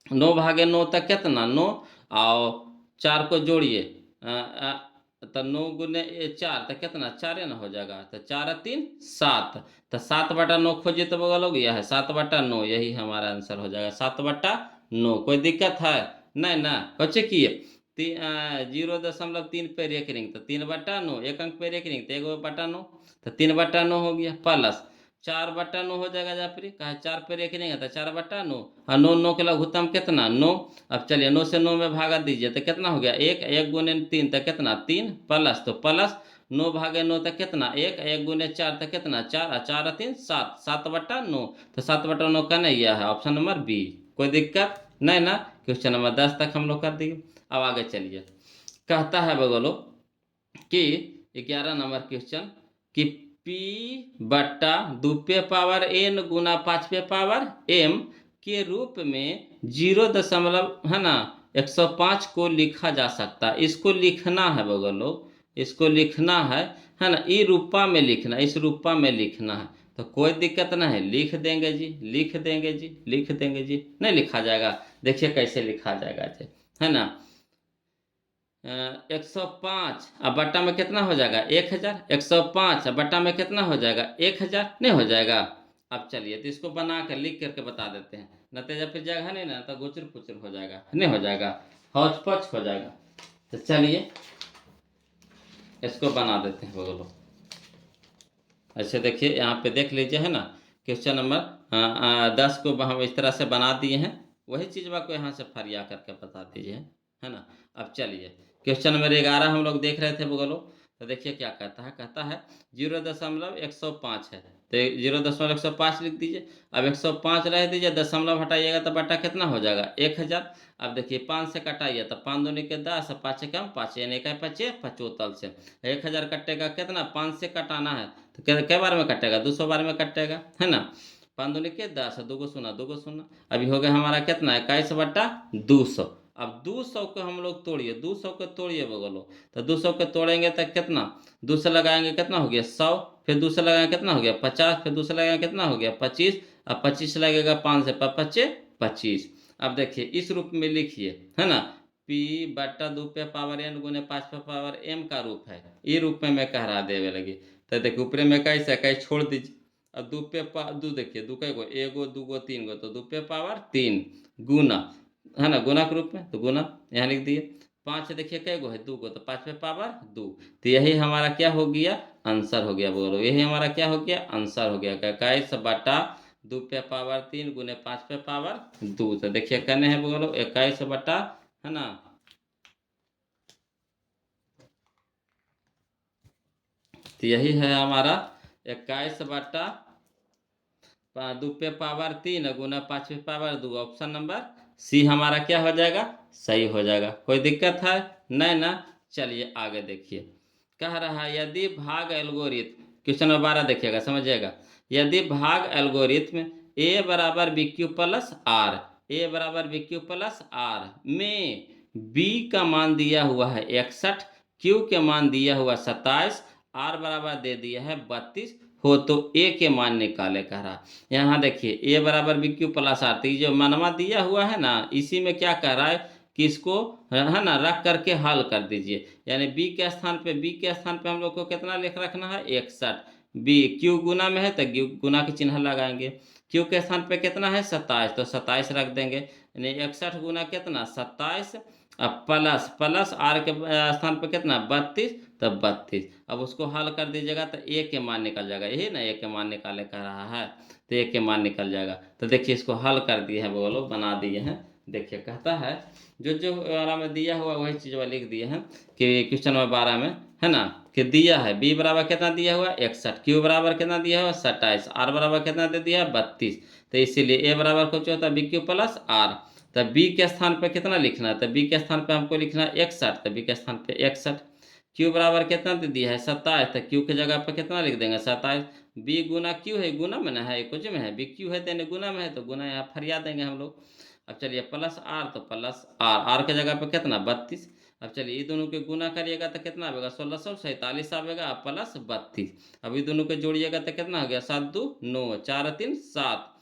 9/9 तक कितना 9, और 4 को जोड़िए, तो 9 गुने 4 तो कितना 4 ना हो जाएगा, तो 4 और 3 7, तो 7/9 खोजिए, तो बगल हो गया है 7/9, यही हमारा आंसर हो जाएगा 7/9, कोई दिक्कत है नहीं ना, बच्चे किए 0.3 पे रेकरिंग, तो 3/9, 1 अंक पे रेकरिंग, तो 1/9, तो 3/9 हो गया, प्लस 4/9 हो जाएगा, जा फिर कहा 4 पे रेकरिंग है, तो 4/9, और 9 9 के लघुत्तम कितना 9, अब चलिए 9 से 9 में भागा दीजिए, तो कितना हो गया 1 गुने 3 तक कितना 3 प्लस, तो प्लस 9/9 तक कितना 1 गुने 4 तक कितना 4, और 4 और 3 7, 7/9, तो 7/9 का नहीं यह है ऑप्शन नंबर बी, कोई दिक्कत नहीं ना, क्वेश्चन नंबर 10 तक हम लोग कर दिए। अब आगे चलिए, कहता है बगलो कि 11 नंबर क्वेश्चन कि p/2 गुना 5 के रूप में 0 है ना 105 को लिखा जा सकता है, इसको लिखना है बगलो, इसको लिखना है ना, ई रूपा में लिखना, इस रूपा में लिखना है, तो कोई दिक्कत नहीं है, लिख देंगे जी, लिख देंगे जी, लिख देंगे जी, नहीं लिखा जाएगा, देखिए कैसे लिखा जाएगा जी, है ना 105 अब बट्टा में कितना हो जाएगा 1000, 105 अब बट्टा में कितना हो जाएगा 1000, नहीं हो जाएगा। अब चलिए तो इसको बना कर लिख करके बता देते हैं, नतीजा फिर जगह नहीं ना, तो गुचर पुचर हो जाएगा, नहीं हो जाएगा, हौच पच हो जाएगा, तो चलिए इसको बना देते हैं बोलो, ऐसे देखिए यहाँ पे देख लीजिए, है ना क्वेश्चन नंबर 10 को हम इस तरह से बना दिए हैं, वही चीज़ को यहाँ से फरिया करके बता दीजिए, है ना। अब चलिए क्वेश्चन नंबर 11 हम लोग देख रहे थे बोलो, तो देखिए क्या कहता है, कहता है 0.105 है, तो 0.105 लिख दीजिए, अब 105 रह दीजिए, दशमलव हटाइएगा तो बटा कितना हो जाएगा 1000, अब देखिए 5 से कटाइए, तो 5 दूनी के 10, 5 कम 5, यानी का 5 75 से 1000 कटेगा कितना 5 से कटाना है, तो कै बार में कटेगा 200 बार में कटेगा, है ना 5 दूनी के 10, 2 को 0, 2 को 0, अभी हो गया हमारा कितना 21/200, अब 200 को हम लोग तोड़िए, 200 को तोड़िए बगलो, तो 200 को तोड़ेंगे तो कितना 2 से लगाएंगे कितना हो गया 100, फिर 2 से लगाएंगे कितना हो गया 50, फिर 2 से लगाएंगे कितना हो गया 25, अब 25 लगेगा 5 से 5 25, अब देखिए इस रूप में लिखिए, है ना p/2 गुने 5 का रूप है, ये रूप में मैं कह रहा देवे लगी, तो देखिए ऊपर में कैसे कैसे छोड़ दीजिए, अब 2 देखिए 2 को 1 2 3 तो 2 गुना, है ना गुना के रूप में, तो गुना यहाँ लिख दिए, 5 देखिए कै गो है 2 तो 5/2, तो यही हमारा क्या हो गया आंसर हो गया, बोलो यही हमारा क्या हो गया आंसर हो गया 21/2 गुने 5/2, तो देखिए कहने हैं बोलो 21 बटा, है ना तो यही है हमारा 21 बटा 2 पे पावर 3 गुना 5 पे पावर 2। ऑप्शन नंबर सी हमारा क्या हो जाएगा, सही हो जाएगा। कोई दिक्कत है नहीं ना। चलिए आगे देखिए, कह रहा है यदि भाग एल्गोरिथम, क्वेश्चन नंबर 12 देखिएगा समझिएगा। यदि भाग एल्गोरिथम ए बराबर बी क्यू प्लस आर, ए बराबर बी क्यू प्लस आर में बी का मान दिया हुआ है 61, क्यू के मान दिया हुआ 27, आर बराबर दे दिया है 32 हो, तो ए के मान निकाले कह रहा। यहाँ देखिए ए बराबर बी क्यू प्लस आर, तो ये जो मनवा दिया हुआ है ना, इसी में क्या कह रहा है कि इसको है ना रख करके हल कर दीजिए। यानी बी के स्थान पे हम लोग को कितना लिख रखना है 61, बी क्यू गुना में है तो क्यू गुना के चिन्ह लगाएंगे। क्यू के स्थान पे कितना है 27, तो 27 रख देंगे। यानी 61 गुना कितना 27, अब प्लस प्लस आर के स्थान पे कितना 32, तब 32। अब उसको हल कर दीजिएगा तो ए के मान निकल जाएगा, यही ना ए के मान निकाले कह रहा है, तो ए के मान निकल जाएगा। तो देखिए इसको हल कर दिए हैं वो लोग, बना दिए हैं। देखिए कहता है जो जो में दिया हुआ वही चीज़ लिख दिए हैं कि क्वेश्चन नंबर 12 में है ना, कि दिया है बी बराबर कितना दिया हुआ 61, क्यू बराबर कितना दिया हुआ 27, आर बराबर कितना दे दिया है 32। तो इसीलिए ए बराबर कुछ होता है बी क्यू प्लस आर। तब बी के स्थान पे कितना लिखना है, तो बी के स्थान पे हमको लिखना है 61, तो बी के स्थान पे 61। क्यू बराबर कितना दे दिया है 27, तो क्यू के जगह पे कितना लिख देंगे 27। बी गुना क्यू है, गुना में ना है, कुछ में है, बी क्यू है तो गुना में है, तो गुना यहाँ फरिया देंगे हम लोग। अब चलिए प्लस आर, तो प्लस आर, आर के जगह पे कितना 32। अब चलिए ये दोनों के गुना करिएगा तो कितना आएगा 1647 आएगा प्लस 32। अब ये दोनों के जोड़िएगा तो कितना हो गया 7 2 9 4 3 7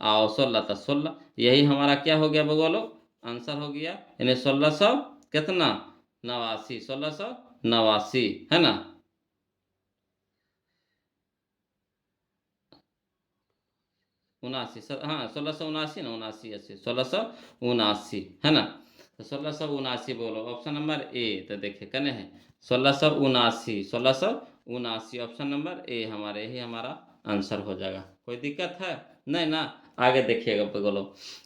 और 16 तो 16। यही हमारा क्या हो गया बोलो आंसर हो गया, यानी 1600 कितना 89, 1689 है ना। उनासी हाँ 1679 ना, 79 80 1679 है ना। तो 1679 बोलो ऑप्शन नंबर ए। तो देखिए कने है 1679 ऑप्शन नंबर ए हमारे, यही हमारा आंसर हो जाएगा। कोई दिक्कत है नहीं ना। आगे देखिएगा बोलो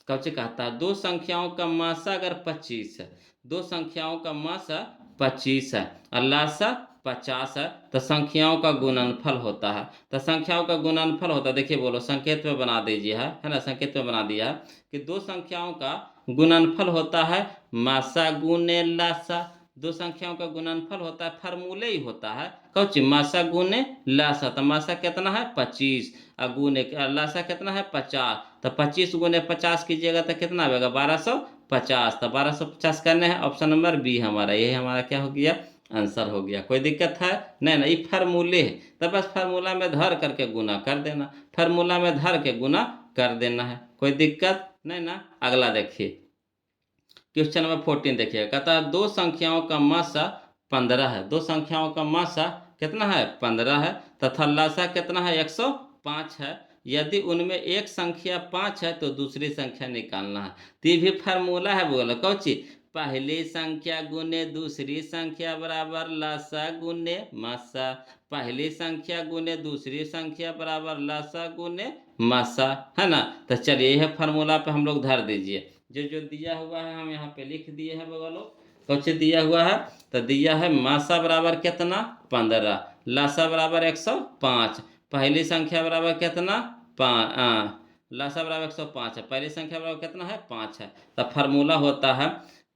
कौन कहता है दो संख्याओं का मासा अगर 25 है, दो संख्याओं का मासा 25 है और लासा 50 है, तो संख्याओं का गुणनफल होता है। तो संख्याओं का गुणनफल होता है, देखिए बोलो संकेत में बना दीजिए है ना, संकेत में बना दिया है कि दो संख्याओं का गुणनफल होता है मासा गुने लासा। दो संख्याओं का गुणनफल होता है, फार्मूले ही होता है कौची मासा गुने लासा। तो मासा कितना है 25 और गुने लासा कितना है 50, तो 25 गुने 50 कीजिएगा तो कितना आएगा 1250। तो 1250 करने हैं, ऑप्शन नंबर बी हमारा, यही हमारा क्या हो गया आंसर हो गया। कोई दिक्कत है नहीं ना, ये फार्मूले है, तो बस फार्मूला में धर करके गुना कर देना, फार्मूला में धर के गुना कर देना है। कोई दिक्कत नहीं ना। अगला देखिए क्वेश्चन नंबर 14 देखिए, कहता है दो संख्याओं का मासा 15 है, दो संख्याओं का मासा कितना है 15 है तथा लासा कितना है 105 है। यदि उनमें एक संख्या 5 है तो दूसरी संख्या निकालना है। तो ये भी फार्मूला है बोलो कौची, पहली संख्या गुने दूसरी संख्या बराबर लासा गुने मासा, पहली संख्या गुने दूसरी संख्या बराबर लासा गुने मासा है ना। तो चलिए यह फार्मूला पे हम लोग धर दीजिए, जो जो दिया हुआ है हम यहाँ पे लिख दिए हैं बगलो कुछ दिया हुआ है। तो दिया है मासा बराबर कितना 15, लासा बराबर 105, पहली संख्या बराबर कितना 5, लासा बराबर 105 है, पहली संख्या बराबर कितना है 5 है। तो फार्मूला होता है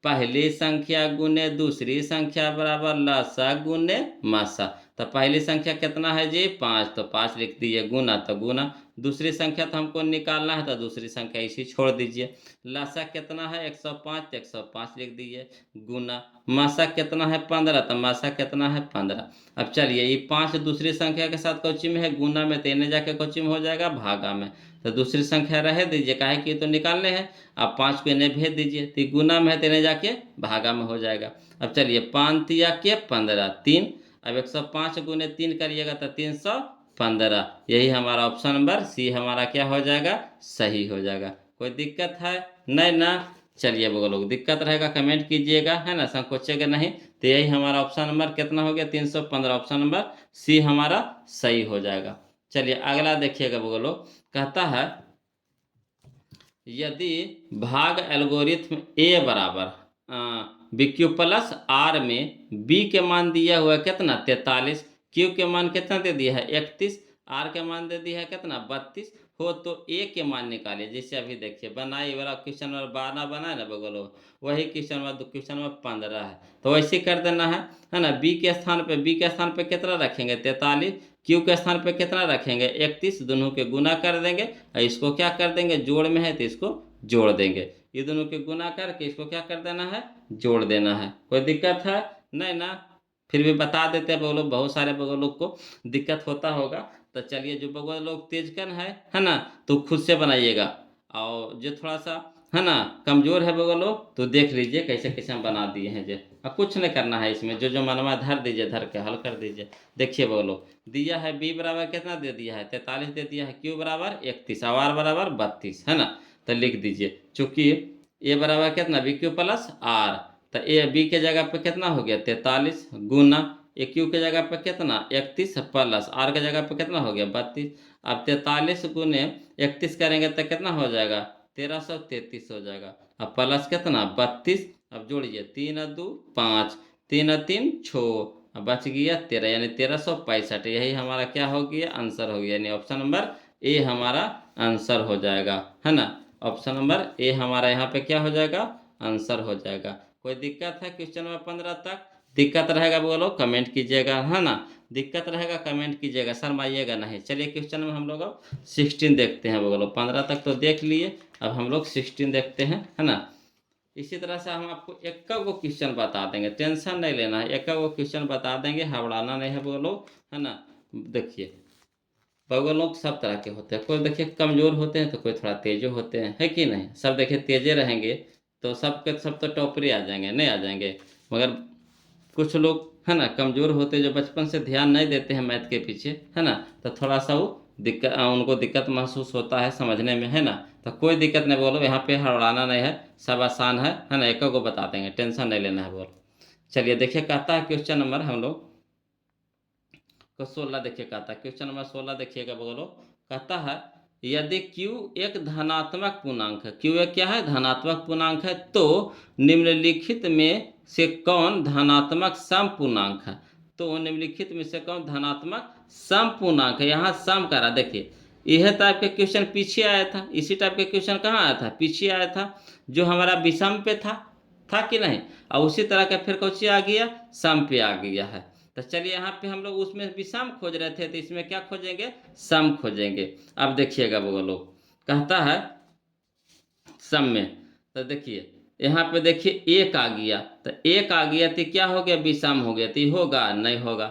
पहली संख्या गुने दूसरी संख्या बराबर लासा गुने मासा। तो पहली संख्या कितना है जी 5, तो 5 लिख दिए, गुना तो गुना, दूसरी संख्या तो हमको निकालना है तो दूसरी संख्या इसी छोड़ दीजिए। लासा कितना है 105, तो 105 लिख दीजिए, गुना मासा कितना है 15, तो मासा कितना है 15। अब चलिए ये 5 दूसरी संख्या के साथ कोची में है, गुना में, तेने जाके कोची में हो जाएगा भागा में। तो दूसरी संख्या रह दीजिए, काहे कि तो निकालने हैं। अब 5 को इन्हें भेज दीजिए, तो गुना में है तेने जाके भागा में हो जाएगा। अब चलिए 5 तिया के 15 3, अब 105 गुने 3 करिएगा तो 315। यही हमारा ऑप्शन नंबर सी हमारा क्या हो जाएगा सही हो जाएगा। कोई दिक्कत है नहीं ना। चलिए वो लोग दिक्कत रहेगा कमेंट कीजिएगा है ना, संकोचेगा नहीं। तो यही हमारा ऑप्शन नंबर कितना हो गया 315, ऑप्शन नंबर सी हमारा सही हो जाएगा। चलिए अगला देखिएगा वो लोग कहता है यदि भाग एल्गोरिथ्म ए बराबर बी क्यू प्लस आर में बी के मान दिया हुआ कितना 43, क्यू के मान कितना दे दिया है 31, आर के मान दे दिया है कितना 32 हो, तो ए के मान निकालिए। जैसे अभी देखिए बनाई वाला क्वेश्चन नंबर 12 बना है ना बगलो, वही क्वेश्चन नंबर क्वेश्चन नंबर 15 है, तो वैसे कर देना है ना। बी के स्थान पे कितना रखेंगे 43, क्यू के स्थान पे कितना रखेंगे 31, दोनों के गुना कर देंगे और इसको क्या कर देंगे, जोड़ में है तो इसको जोड़ देंगे, ये दोनों के गुना करके इसको क्या कर देना है, जोड़ देना है। कोई दिक्कत है नहीं ना, फिर भी बता देते हैं बगल बहुत सारे बगल लोग को दिक्कत होता होगा। तो चलिए जो बगल लोग तेजकन है ना, तो खुद से बनाइएगा, और जो थोड़ा सा है ना कमजोर है बगल लोग तो देख लीजिए कैसे कैसे हम बना दिए हैं। जो कुछ नहीं करना है इसमें, जो जो मनवा धर दीजिए, धर के हल कर दीजिए। देखिए बगल लोग दिया है बी बराबर कितना दे दिया है 43 दे दिया है, क्यू बराबर 31, आर बराबर 32 है ना। तो लिख दीजिए, चूंकि ए बराबर कितना बी क्यू प्लस आर, तो ए बी के जगह पे कितना हो गया 43 गुना ए क्यू के जगह पे कितना 31 प्लस आर के जगह पे कितना हो गया 32। अब 43 गुने 31 करेंगे तो कितना हो जाएगा 1333 हो जाएगा। अब प्लस कितना 32, अब जोड़िए 3 2 5, 3 3 6, अब बच गया 13, यानी 1365। यही हमारा क्या हो गया आंसर हो गया, यानी ऑप्शन नंबर ए हमारा आंसर हो जाएगा है ना। ऑप्शन नंबर ए हमारा यहाँ पे क्या हो जाएगा आंसर हो जाएगा। कोई दिक्कत है क्वेश्चन नंबर 15 तक? दिक्कत रहेगा बोलो कमेंट कीजिएगा है ना, दिक्कत रहेगा कमेंट कीजिएगा, शर्माइएगा नहीं। चलिए क्वेश्चन में हम लोग अब 16 देखते हैं बोलो, 15 तक तो देख लिए, अब हम लोग 16 देखते हैं है ना। इसी तरह से हम आपको एक को क्वेश्चन बता देंगे, टेंशन नहीं लेना है, एक को क्वेश्चन बता देंगे, हबड़ाना नहीं है बोलो है ना। देखिए बगल लोग सब तरह के होते हैं, कोई देखिए कमजोर होते हैं तो कोई थोड़ा तेजो होते हैं, है कि नहीं। सब देखिए तेजे रहेंगे तो सब के सब तो टॉपरी आ जाएंगे, नहीं आ जाएंगे। मगर कुछ लोग है ना कमजोर होते हैं, जो बचपन से ध्यान नहीं देते हैं मैथ के पीछे है ना, तो थोड़ा सा वो दिक्कत उनको दिक्कत महसूस होता है समझने में है ना। तो कोई दिक्कत नहीं बोलो, यहाँ पे हड़बड़ाना नहीं है, सब आसान है ना, एक को बता देंगे, टेंशन नहीं लेना है बोलो। चलिए देखिए कहता है क्वेश्चन नंबर हम लोग को 16 देखिए, कहता है क्वेश्चन नंबर 16 देखिएगा बोलो, कहता है यदि q एक धनात्मक पूर्णांक है, q एक क्या है धनात्मक पूर्णांक है, तो निम्नलिखित में से कौन धनात्मक सम पूर्णांक है। तो निम्नलिखित में से कौन धनात्मक सम पूर्णांक है, यहाँ सम करा। देखिए यह टाइप का क्वेश्चन पीछे आया था, इसी टाइप का क्वेश्चन कहाँ आया था पीछे आया था, जो हमारा विषम पे था कि नहीं, और उसी तरह का फिर कौन आ गया सम पे आ गया है। तो चलिए यहाँ पे हम लोग उसमें विषम खोज रहे थे, तो इसमें क्या खोजेंगे सम खोजेंगे। अब देखिएगा वो लोग कहता है सम में, तो देखिए यहाँ पे देखिए एक आ गया, तो एक आ गया तो क्या हो गया विषम हो गया, तो होगा नहीं होगा।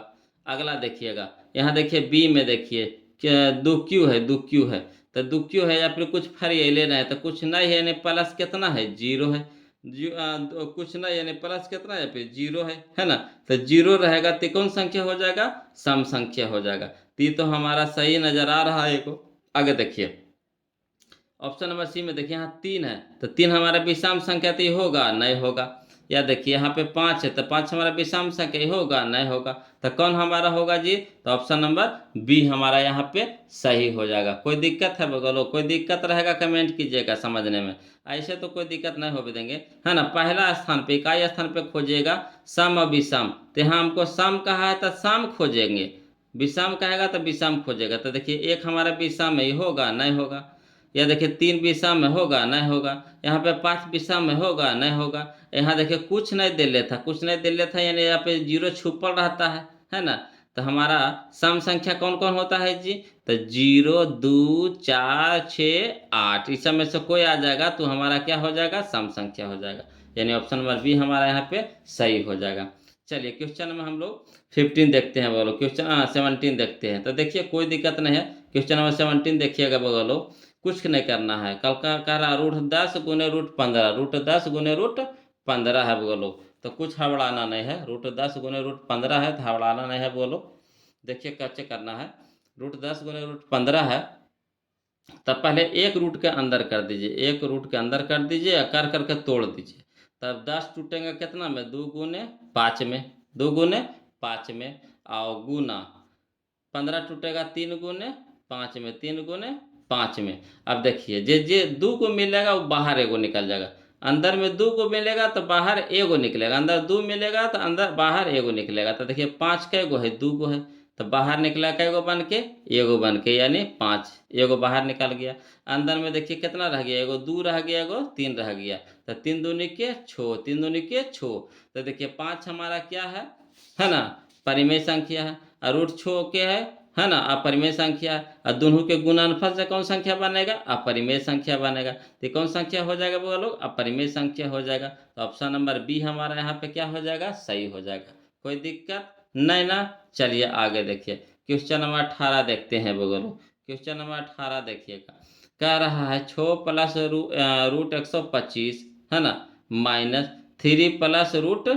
अगला देखिएगा यहाँ देखिए बी में देखिए क्या दो क्यू है, दो क्यू है, तो दो क्यू है या फिर कुछ फरी लेना है, तो कुछ नहीं है यानी प्लस कितना है जीरो है, कुछ नहीं यानी प्लस कितना है फिर जीरो है ना। तो जीरो रहेगा तो कौन संख्या हो जाएगा सम संख्या हो जाएगा। तो ये तो हमारा सही नजर आ रहा है को। आगे देखिए ऑप्शन नंबर सी में देखिए यहाँ 3 है, तो 3 हमारा विषम संख्या तो होगा नहीं होगा। या देखिए यहाँ पे 5 है, तो 5 हमारा विषम संख्या होगा नहीं होगा। तो कौन हमारा होगा जी, तो ऑप्शन नंबर बी हमारा यहाँ पे सही हो जाएगा। कोई दिक्कत है बगलो, कोई दिक्कत रहेगा कमेंट कीजिएगा समझने में, ऐसे तो कोई दिक्कत नहीं हो देंगे है ना। पहला स्थान पे इकाई स्थान पे खोजिएगा सम और विषम, तो यहाँ हमको सम कहा है तो सम खोजेंगे, विषम कहेगा तो विषम खोजेगा। तो देखिए एक हमारा विषम में होगा नहीं होगा, या देखिए 3 विषम में होगा नहीं होगा, यहाँ पे 5 विषम में होगा नहीं होगा। यहाँ देखिए कुछ नहीं दे लेता, कुछ नहीं दे लेता यानी यहाँ पे जीरो छुपल रहता है ना। तो हमारा सम संख्या कौन कौन होता है जी, तो 0 2 4 6 8, इस सब में से कोई आ जाएगा तो हमारा क्या हो जाएगा सम संख्या हो जाएगा, यानी ऑप्शन नंबर बी हमारा यहाँ पे सही हो जाएगा। चलिए क्वेश्चन में हम लोग 15 देखते हैं बोलो, क्वेश्चन 17 देखते हैं। तो देखिए कोई दिक्कत नहीं है, क्वेश्चन नंबर 17 देखिएगा बोलो, कुछ नहीं करना है। कल का कह रहा रूट 10 गुने रूट 15, रूट 10 गुने रूट 15 है बोलो, तो कुछ हबड़ाना नहीं है, रूट 10 गुने रूट 15 है तो हबड़ाना नहीं है बोलो। देखिए कैसे करना है, रूट 10 गुने रूट 15 है, तब पहले एक रूट के अंदर कर दीजिए, एक रूट के अंदर कर दीजिए, कर करके तोड़ दीजिए, तब 10 टूटेगा कितना में 2 गुने 5 में, 2 गुने 5 में, और गुना 15 टूटेगा 3 गुने 5 में, 3 गुने 5 में। अब देखिए जे जे 2 को मिलेगा वो बाहर एगो निकल जाएगा, अंदर में 2 को मिलेगा तो बाहर एगो निकलेगा, अंदर 2 मिलेगा तो अंदर बाहर एगो निकलेगा। तो देखिए 5 का एगो है 2 को है, तो बाहर निकला कईगो बन के, एगो बन के, यानी 5, एगो बाहर निकल गया। अंदर में देखिए कितना रह गया, एगो 2 रह गया, एगो 3 रह गया। तो 3 दूनी के 6, 3 दूनी के 6। तो देखिए 5 हमारा क्या है ना, परिमेय संख्या है, और रूट 6 के है ना, अपरिमेय संख्या है। और दोनों के गुणनफल से कौन संख्या बनेगा, अपरिमेय संख्या बनेगा। तो कौन संख्या हो जाएगा वो लोग, अपरिमेय संख्या हो जाएगा। तो ऑप्शन नंबर बी हमारा यहाँ पे क्या हो जाएगा, सही हो जाएगा। कोई दिक्कत नहीं ना। चलिए आगे देखिए, क्वेश्चन नंबर 18 देखते हैं बोलो। क्वेश्चन नंबर 18 देखिएगा, कह रहा है 6 प्लस रूट 125 है ना, -3 plus root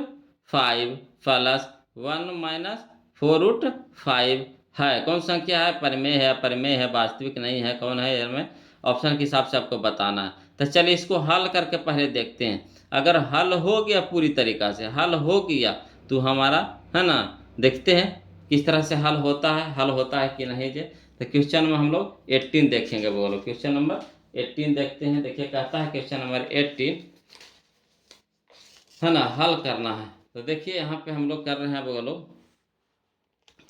5 plus 1 minus 4 root 5 है। कौन संख्या है, परिमेय है, अपरिमेय है, वास्तविक नहीं है, कौन है, इसमें ऑप्शन के हिसाब से आपको बताना है। तो चलिए इसको हल करके पहले देखते हैं। अगर हल हो गया, पूरी तरीका से हल हो गया, तो हमारा है ना, देखते हैं किस तरह से हल होता है कि नहीं जे। तो क्वेश्चन में हम लोग 18 देखेंगे बोलो। क्वेश्चन नंबर 18 देखते हैं। देखिए कहता है क्वेश्चन नंबर 18 है ना, हल करना है। तो देखिए यहाँ पे हम लोग कर रहे हैं बोलो,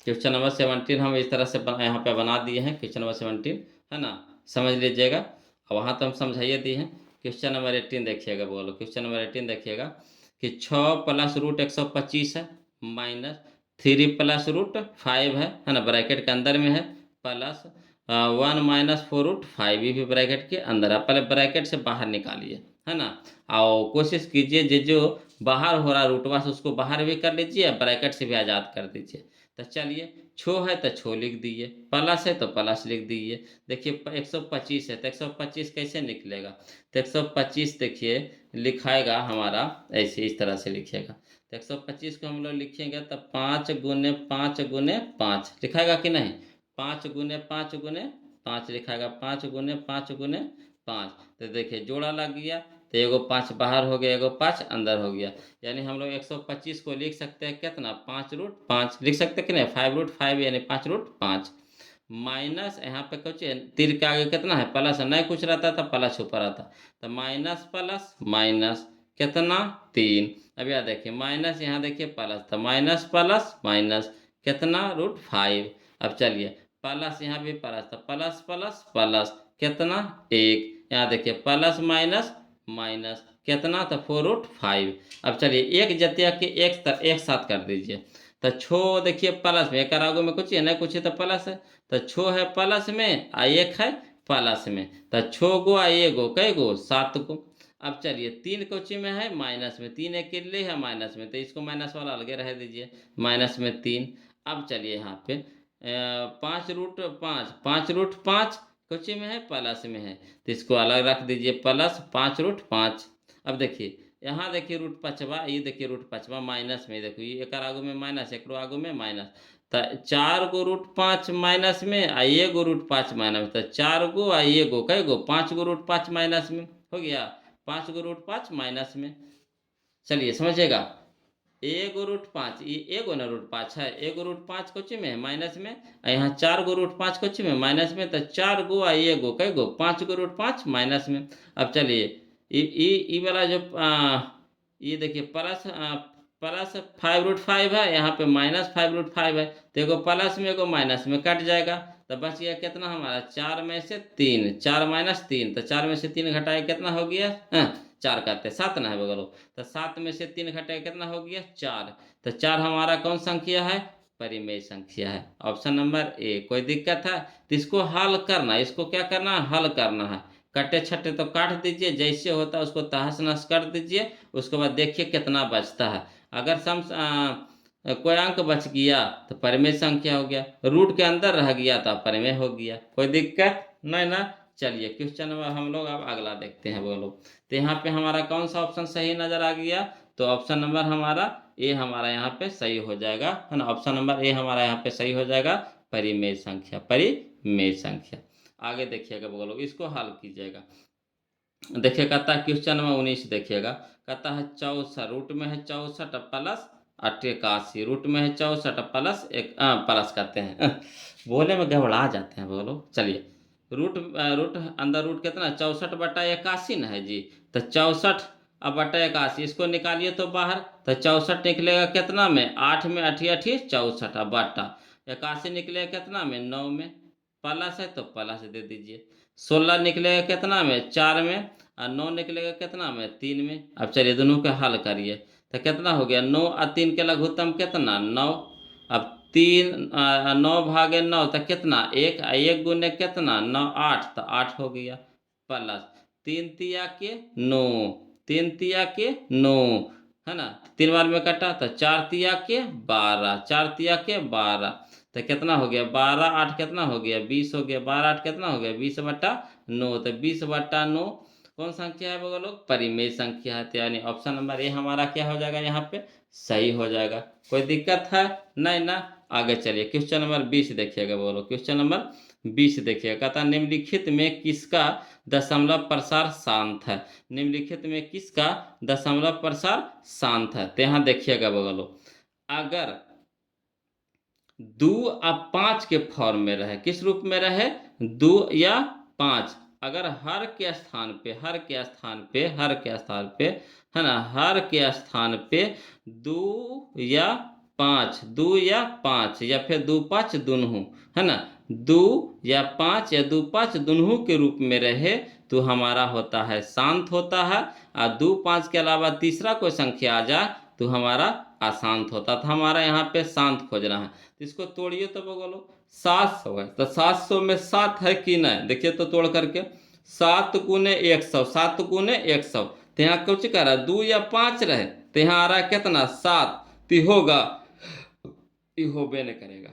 क्वेश्चन नंबर 17 हम इस तरह से यहाँ पे बना दिए हैं। क्वेश्चन नंबर 17 है ना, समझ लीजिएगा। और वहाँ तो हम समझाइए दिए हैं। क्वेश्चन नंबर 18 देखिएगा बोलो। क्वेश्चन नंबर 18 देखिएगा कि 6 प्लस रूट 125 है, -3 प्लस रूट 5 है ना, ब्रैकेट के अंदर में है, प्लस 1 माइनस 4 रूट 5, ये भी ब्रैकेट के अंदर है। पहले ब्रैकेट से बाहर निकालिए है ना, और कोशिश कीजिए जो बाहर हो रहा रूटवा से उसको बाहर भी कर लीजिए, ब्रैकेट से भी आज़ाद कर दीजिए। तो चलिए 6 है तो 6 लिख दिए, प्लस है तो प्लस लिख दीजिए। देखिए 125 है तो 125 कैसे निकलेगा, तो 125 देखिए लिखाएगा हमारा ऐसे, इस तरह से लिखिएगा। तो 125 को हम लोग लिखेंगे तो 5 गुने 5 गुने 5 लिखाएगा कि नहीं, 5 गुने 5 गुने 5 लिखाएगा, 5 गुने 5 गुने 5। तो देखिए जोड़ा लग गया, तो एगो 5 बाहर हो गया, एगो 5 अंदर हो गया। यानी हम लोग 125 को लिख सकते हैं कितना, 5 रूट 5 लिख सकते हैं कि नहीं, 5 रूट 5 यानी 5 रूट 5, माइनस यहाँ पे कुछ तीर के आगे कितना है, प्लस है, नहीं कुछ रहता था प्लस ऊपर आता, तो माइनस प्लस माइनस कितना 3। अब याद देखिए माइनस, यहाँ देखिए प्लस था, माइनस प्लस माइनस कितना रूट 5। अब चलिए प्लस, यहाँ भी प्लस था, प्लस प्लस प्लस कितना 1। यहाँ देखिए प्लस माइनस माइनस कितना, तो 4 रूट 5। अब चलिए एक जतिया के एक साथ कर दीजिए। तो 6 देखिए प्लस में, एक आगो में कुछ है नहीं, कुछ है तो प्लस है, तो 6 है प्लस में आ 1 है प्लस में, तो 6 गो आ 1 गो कई गो 7 को। अब चलिए 3 कोची में है माइनस में, 3 एक के लिए है माइनस में, तो इसको माइनस वाला अलगे रह दीजिए, माइनस में 3। अब चलिए यहाँ पे 5 रूट 5, 5 रूट 5 कोची में है प्लस में है, तो इसको अलग रख दीजिए, प्लस 5 रूट 5। अब देखिए यहाँ देखिए रूट 5, ये देखिए रूट 5 माइनस में, देखो ये एक आगो में माइनस, एक आगो में माइनस, तो 4 गो रूट 5 माइनस में आ 1 गो रूट 5 माइनस में, तो 4 गो आ 1 गो कई गो 5 गो रूट 5 माइनस में हो गया, 5 गो रूट 5 माइनस में। चलिए समझिएगा, 1 गो रूट 5, ये 1 गो ना रूट 5 है, 1 गो रूट 5 कोची में है माइनस में, यहाँ 4 गो रूट 5 कोची में माइनस में, तो 4 गो आ 1 गो कई गो 5 गो रूट 5 माइनस में। अब चलिए ये वाला जो ये देखिए प्लस 5 रूट 5 है, यहाँ पे माइनस 5 रूट 5 है, तो एगो प्लस में एगो माइनस में कट जाएगा, तो बच गया कितना हमारा, 4 में से 3, 4 माइनस 3, तो 4 में से 3 घटाए कितना हो गया, 4 करते 7 ना है बगलो, तो 7 में से 3 घटाए कितना हो गया 4, तो 4 हमारा कौन संख्या है, परिमेय संख्या है, ऑप्शन नंबर ए। कोई दिक्कत है तो इसको हल करना, इसको क्या करना है, हल करना है। कटे छट्टे तो काट दीजिए, जैसे होता है उसको तहस नहस कर दीजिए, उसके बाद देखिए कितना बचता है। अगर कोई अंक बच गया तो परिमेय संख्या हो गया, रूट के अंदर रह गया तो परिमेय हो गया, कोई दिक्कत नहीं ना। चलिए क्वेश्चन नंबर हम लोग अब अगला देखते हैं बोलो। तो यहाँ पे हमारा कौन सा ऑप्शन सही नजर आ गया, तो ऑप्शन नंबर हमारा ए हमारा यहाँ पे सही हो जाएगा है ना, ऑप्शन नंबर ए हमारा यहाँ पे सही हो जाएगा, परिमेय संख्या, परिमेय संख्या। आगे देखिएगा बोलो, इसको हल कीजिएगा। देखिए कहता है क्वेश्चन नंबर 19 देखिएगा, कहता है 64, रूट में है 64 प्लस 88, रूट में है 64 प्लस एक प्लस करते हैं बोले में गड़बड़ा जाते हैं बोलो। चलिए रूट अंदर रूट कितना 64/81 ना है जी, तो 64 अब बटा 81 इसको निकालिए तो बाहर, तो 64 निकलेगा कितना में, 8 में 8 64 अब बटा, 81 निकलेगा कितना में, 9 में। प्लस है तो प्लस दे दीजिए। 16 निकलेगा कितना में, 4 में। और 9 निकलेगा कितना में, 3 में। अब चलिए दोनों का हल करिए। तो कितना हो गया, 9 और 3 के लघुत्तम कितना, 9। अब 9 भागे 9 तो कितना, 1। 1 गुने कितना, 9, 8, तो 8 हो गया। प्लस 3 तिया के 9, 3 तिया के 9, है ना। 3 बार में कटा तो 4 तिया के 12, 4 तिया के 12। तो कितना हो गया, 12 8 कितना हो गया, 20 हो गया। 12 8 कितना हो गया, 20/9। तो 20/9 कौन संख्या है वो लोग, परिमेय संख्या है। तो यानी ऑप्शन नंबर ए हमारा क्या हो जाएगा, यहाँ पे सही हो जाएगा। कोई दिक्कत है नहीं ना। आगे चलिए क्वेश्चन नंबर 20 देखिएगा। बोलो क्वेश्चन नंबर 20 देखिएगा। कहता है निम्नलिखित में किसका दशमलव प्रसार शांत है। निम्नलिखित में किसका दशमलव प्रसार शांत है। तो यहाँ देखिएगा बोलो, अगर 2 और 5 के फॉर्म में रहे, किस रूप में रहे, 2 या 5। अगर हर के स्थान पे, हर के स्थान पे, हर के स्थान पे, है ना, हर के स्थान पे 2 या 5, 2 या 5 या फिर 2 5 दोनों, है ना, 2 या 5 या 2 5 दोनों के रूप में रहे तो हमारा होता है शांत होता है। और 2 5 के अलावा तीसरा कोई संख्या आ जाए तो हमारा अशांत होता। तो हमारा यहाँ पे शांत खोजना है। तो इसको तोड़िए तो बोलो, 700 है तो 700 में 7 है कि नहीं, देखिए तो तोड़ करके। 7 गुने 100, 7 गुने 100। तो यहाँ कुछ कह रहा है 2 या 5 रहे तो यहाँ आ रहा है कितना, 7। तो होगा, ये होबे नहीं करेगा।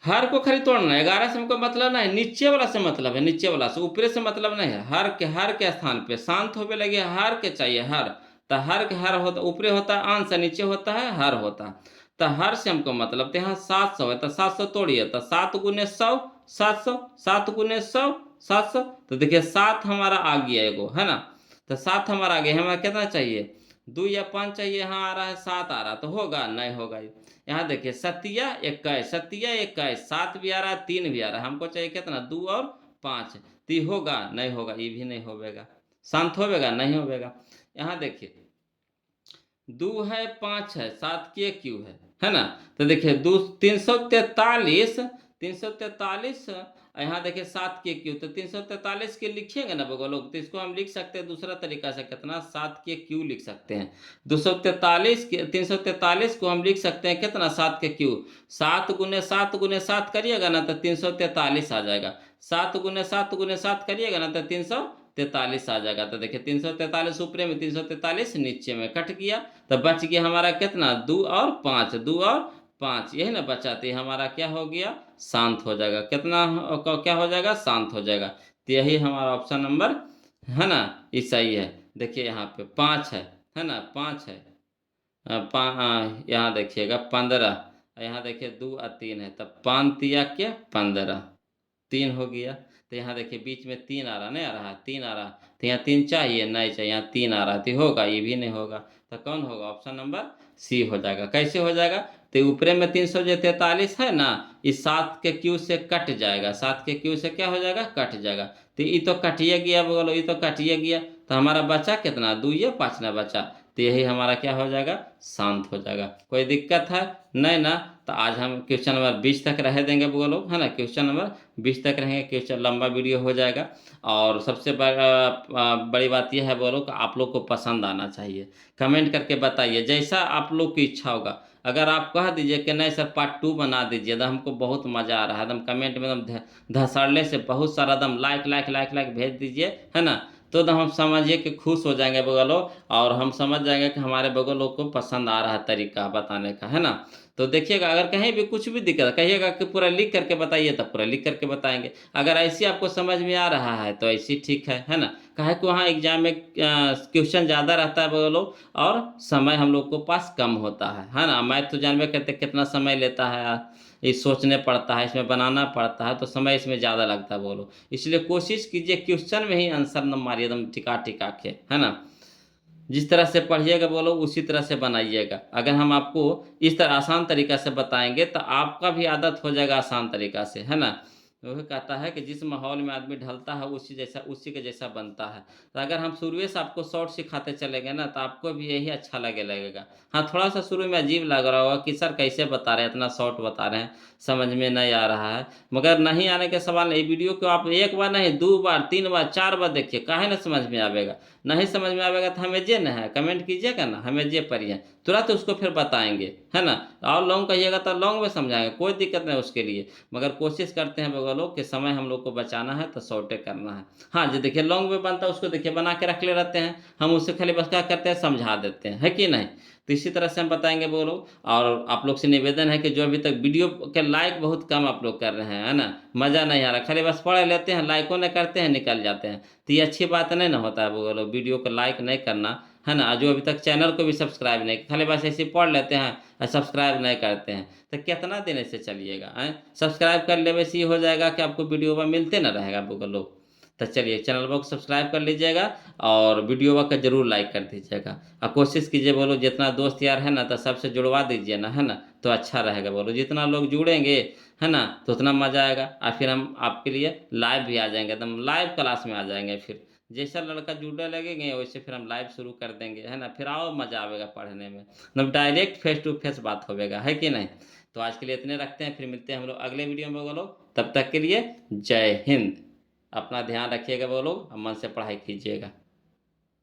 हर को खाली तोड़ना है। 11 से हमको मतलब नहीं, नीचे वाला से मतलब है, नीचे वाला से, ऊपरे से मतलब नहीं है। हर के स्थान पे शांत होने लगे, हर के चाहिए, हर। तो हर के हर होता, ऊपरे होता है अंश, नीचे होता है हर होता है। तो हर से हमको मतलब, तो यहाँ 700 है तो 700 तोड़िए तो 7 गुने 100 700, 7 गुने 100 700। तो देखिए 7 हमारा आ गया एगो, है ना। तो 7 हमारा आ गया। हमारा कितना चाहिए, 2 या 5 चाहिए। यहाँ आ रहा है 7 आ रहा, तो होगा नहीं होगा। यहाँ देखिए 7 21, 7 21, 7 भी आ रहा है 3 भी आ रहा है। हमको चाहिए कितना, 2 और 5। तो होगा नहीं होगा, ये भी नहीं होगा। शांत होगा नहीं होगा। यहाँ देखिए 2 है 5 है 7 के क्यू है ना। तो देखिए 2 343, 343। यहाँ देखिए 7 के क्यू, तो 343 के लिखेंगे ना बगल लोग, तो इसको हम लिख सकते हैं दूसरा तरीका से, कितना, 7 के क्यू लिख सकते हैं। 243 के 343 को हम लिख सकते हैं कितना, 7 के क्यू। 7 गुने 7 गुने 7 करिएगा ना तो 343 आ जाएगा। 7 गुने 7 गुने 7 करिएगा ना तो 343 आ जाएगा। तो देखिए 343 ऊपरे में, 343 नीचे में, कट गया। तो बच गया हमारा कितना, 2 और 5, 2 और 5, यही ना बचाते, हमारा क्या हो गया, शांत हो जाएगा। कितना क्या हो जाएगा, शांत हो जाएगा। तो यही हमारा ऑप्शन नंबर, है ना, ये सही है। देखिए यहाँ पे 5 है ना, 5 है। यहाँ देखिएगा 15, यहाँ देखिए 2 और 3 है, तब 5 तिया के 15, 3 हो गया। तो यहाँ देखिए बीच में 3 आ रहा, नहीं आ रहा, 3 आ रहा। तो यहाँ 3 चाहिए, नहीं चाहिए, यहाँ 3 आ रहा। तो होगा, ये भी नहीं होगा। तो कौन होगा, ऑप्शन नंबर सी हो जाएगा। कैसे हो जाएगा, तो ऊपरे में 343 है ना, इस 7 के क्यू से कट जाएगा। 7 के क्यू से क्या हो जाएगा, कट जाएगा। तो ये तो कटिए गया बोलो, ये तो कटिए गया। तो हमारा बचा कितना, 2 या 5 ना बचा। तो यही हमारा क्या हो जाएगा, शांत हो जाएगा। कोई दिक्कत है नहीं ना। तो आज हम क्वेश्चन नंबर 20 तक रह देंगे बोलो, है ना। क्वेश्चन नंबर 20 तक रहेंगे। क्वेश्चन लंबा वीडियो हो जाएगा। और सबसे बड़ी बात यह है बोलो कि आप लोग को पसंद आना चाहिए। कमेंट करके बताइए जैसा आप लोग की इच्छा होगा। अगर आप कह दीजिए कि नहीं सर पार्ट 2 बना दीजिए, तो हमको बहुत मज़ा आ रहा है। एकदम कमेंट में एकदम धसाड़ने से बहुत सारा एकदम लाइक लाइक लाइक लाइक भेज दीजिए, है ना। तो हम समझिए कि खुश हो जाएंगे बगलों, और हम समझ जाएंगे कि हमारे बगलों को पसंद आ रहा है तरीका बताने का, है ना। तो देखिएगा अगर कहीं भी कुछ भी दिक्कत है, कहिएगा कि पूरा लिख करके बताइए, तब पूरा लिख करके बताएंगे। अगर ऐसी आपको समझ में आ रहा है तो ऐसी ठीक है ना। काहे कि वहाँ एग्जाम में क्वेश्चन ज़्यादा रहता है बोलो, और समय हम लोग को पास कम होता है ना। मैथ तो जानबे करते कितना समय लेता है, ये सोचने पड़ता है, इसमें बनाना पड़ता है, तो समय इसमें ज़्यादा लगता है बोलो। इसलिए कोशिश कीजिए क्वेश्चन में ही आंसर न मारिए एकदम टिका टिका के, है ना। जिस तरह से पढ़िएगा बोलो उसी तरह से बनाइएगा। अगर हम आपको इस तरह आसान तरीका से बताएंगे तो आपका भी आदत हो जाएगा आसान तरीका से, है ना। वह कहता है कि जिस माहौल में आदमी ढलता है उसी के जैसा बनता है। तो अगर हम शुरू से आपको शॉर्ट सिखाते चलेंगे ना, तो आपको भी यही अच्छा लगेगा। हाँ, थोड़ा-सा शुरू में अजीब लग रहा होगा कि सर कैसे बता रहे हैं, इतना शॉर्ट बता रहे हैं, समझ में नहीं आ रहा है। मगर नहीं आने के सवाल नहीं, वीडियो को आप 1 बार नहीं 2 बार 3 बार 4 बार देखिए, काहे ना समझ में आवेगा। नहीं समझ में आवेगा तो हमें जे न है, कमेंट कीजिएगा ना, हमें जे पढ़िए, तुरंत उसको फिर बताएँगे, है ना? और लॉन्ग कहिएगा तो लॉन्ग में समझाएँगे, कोई दिक्कत नहीं उसके लिए। मगर कोशिश करते हैं बउआ लोग कि समय हम लोग को बचाना है तो शॉर्टे करना है। हाँ, जो देखिए लॉन्ग में बनता है उसको देखिए बना के रख ले रहते हैं, हम उससे खाली बस क्या करते हैं, समझा देते हैं, है कि नहीं? तो इसी तरह से हम बताएँगे बउआ लोग। और आप लोग से निवेदन है कि जो अभी तक वीडियो के लाइक बहुत कम आप लोग कर रहे हैं, है ना? मज़ा नहीं आ रहा, खाली बस पढ़ लेते हैं, लाइको नहीं करते हैं, निकल जाते हैं। तो ये अच्छी बात नहीं ना होता है बउआ लोग, वीडियो को लाइक नहीं करना, है ना? जो अभी तक चैनल को भी सब्सक्राइब नहीं, खाली बस ऐसे ही पढ़ लेते हैं और सब्सक्राइब नहीं करते हैं। तो कितना दिन ऐसे चलिएगा, हैं? सब्सक्राइब कर लेने से ये हो जाएगा कि आपको वीडियो मिलते ना रहेगा बउआ लोग। तो चलिए चैनल को सब्सक्राइब कर लीजिएगा और वीडियो को ज़रूर लाइक कर दीजिएगा। और कोशिश कीजिए बोलो जितना दोस्त यार है ना तो सबसे जुड़वा दीजिए ना, है ना? तो अच्छा रहेगा बोलो, जितना लोग जुड़ेंगे, है ना? तो उतना मज़ा आएगा और फिर हम आपके लिए लाइव भी आ जाएँगे, एकदम लाइव क्लास में आ जाएँगे फिर। जैसा लड़का जुड़ने लगेंगे वैसे फिर हम लाइव शुरू कर देंगे, है ना? फिर और मज़ा आवेगा पढ़ने में। मतलब डायरेक्ट फेस टू फेस बात होवेगा, है कि नहीं? तो आज के लिए इतने रखते हैं, फिर मिलते हैं हम लोग अगले वीडियो में वो लोग। तब तक के लिए जय हिंद। अपना ध्यान रखिएगा वो लोग और मन से पढ़ाई कीजिएगा।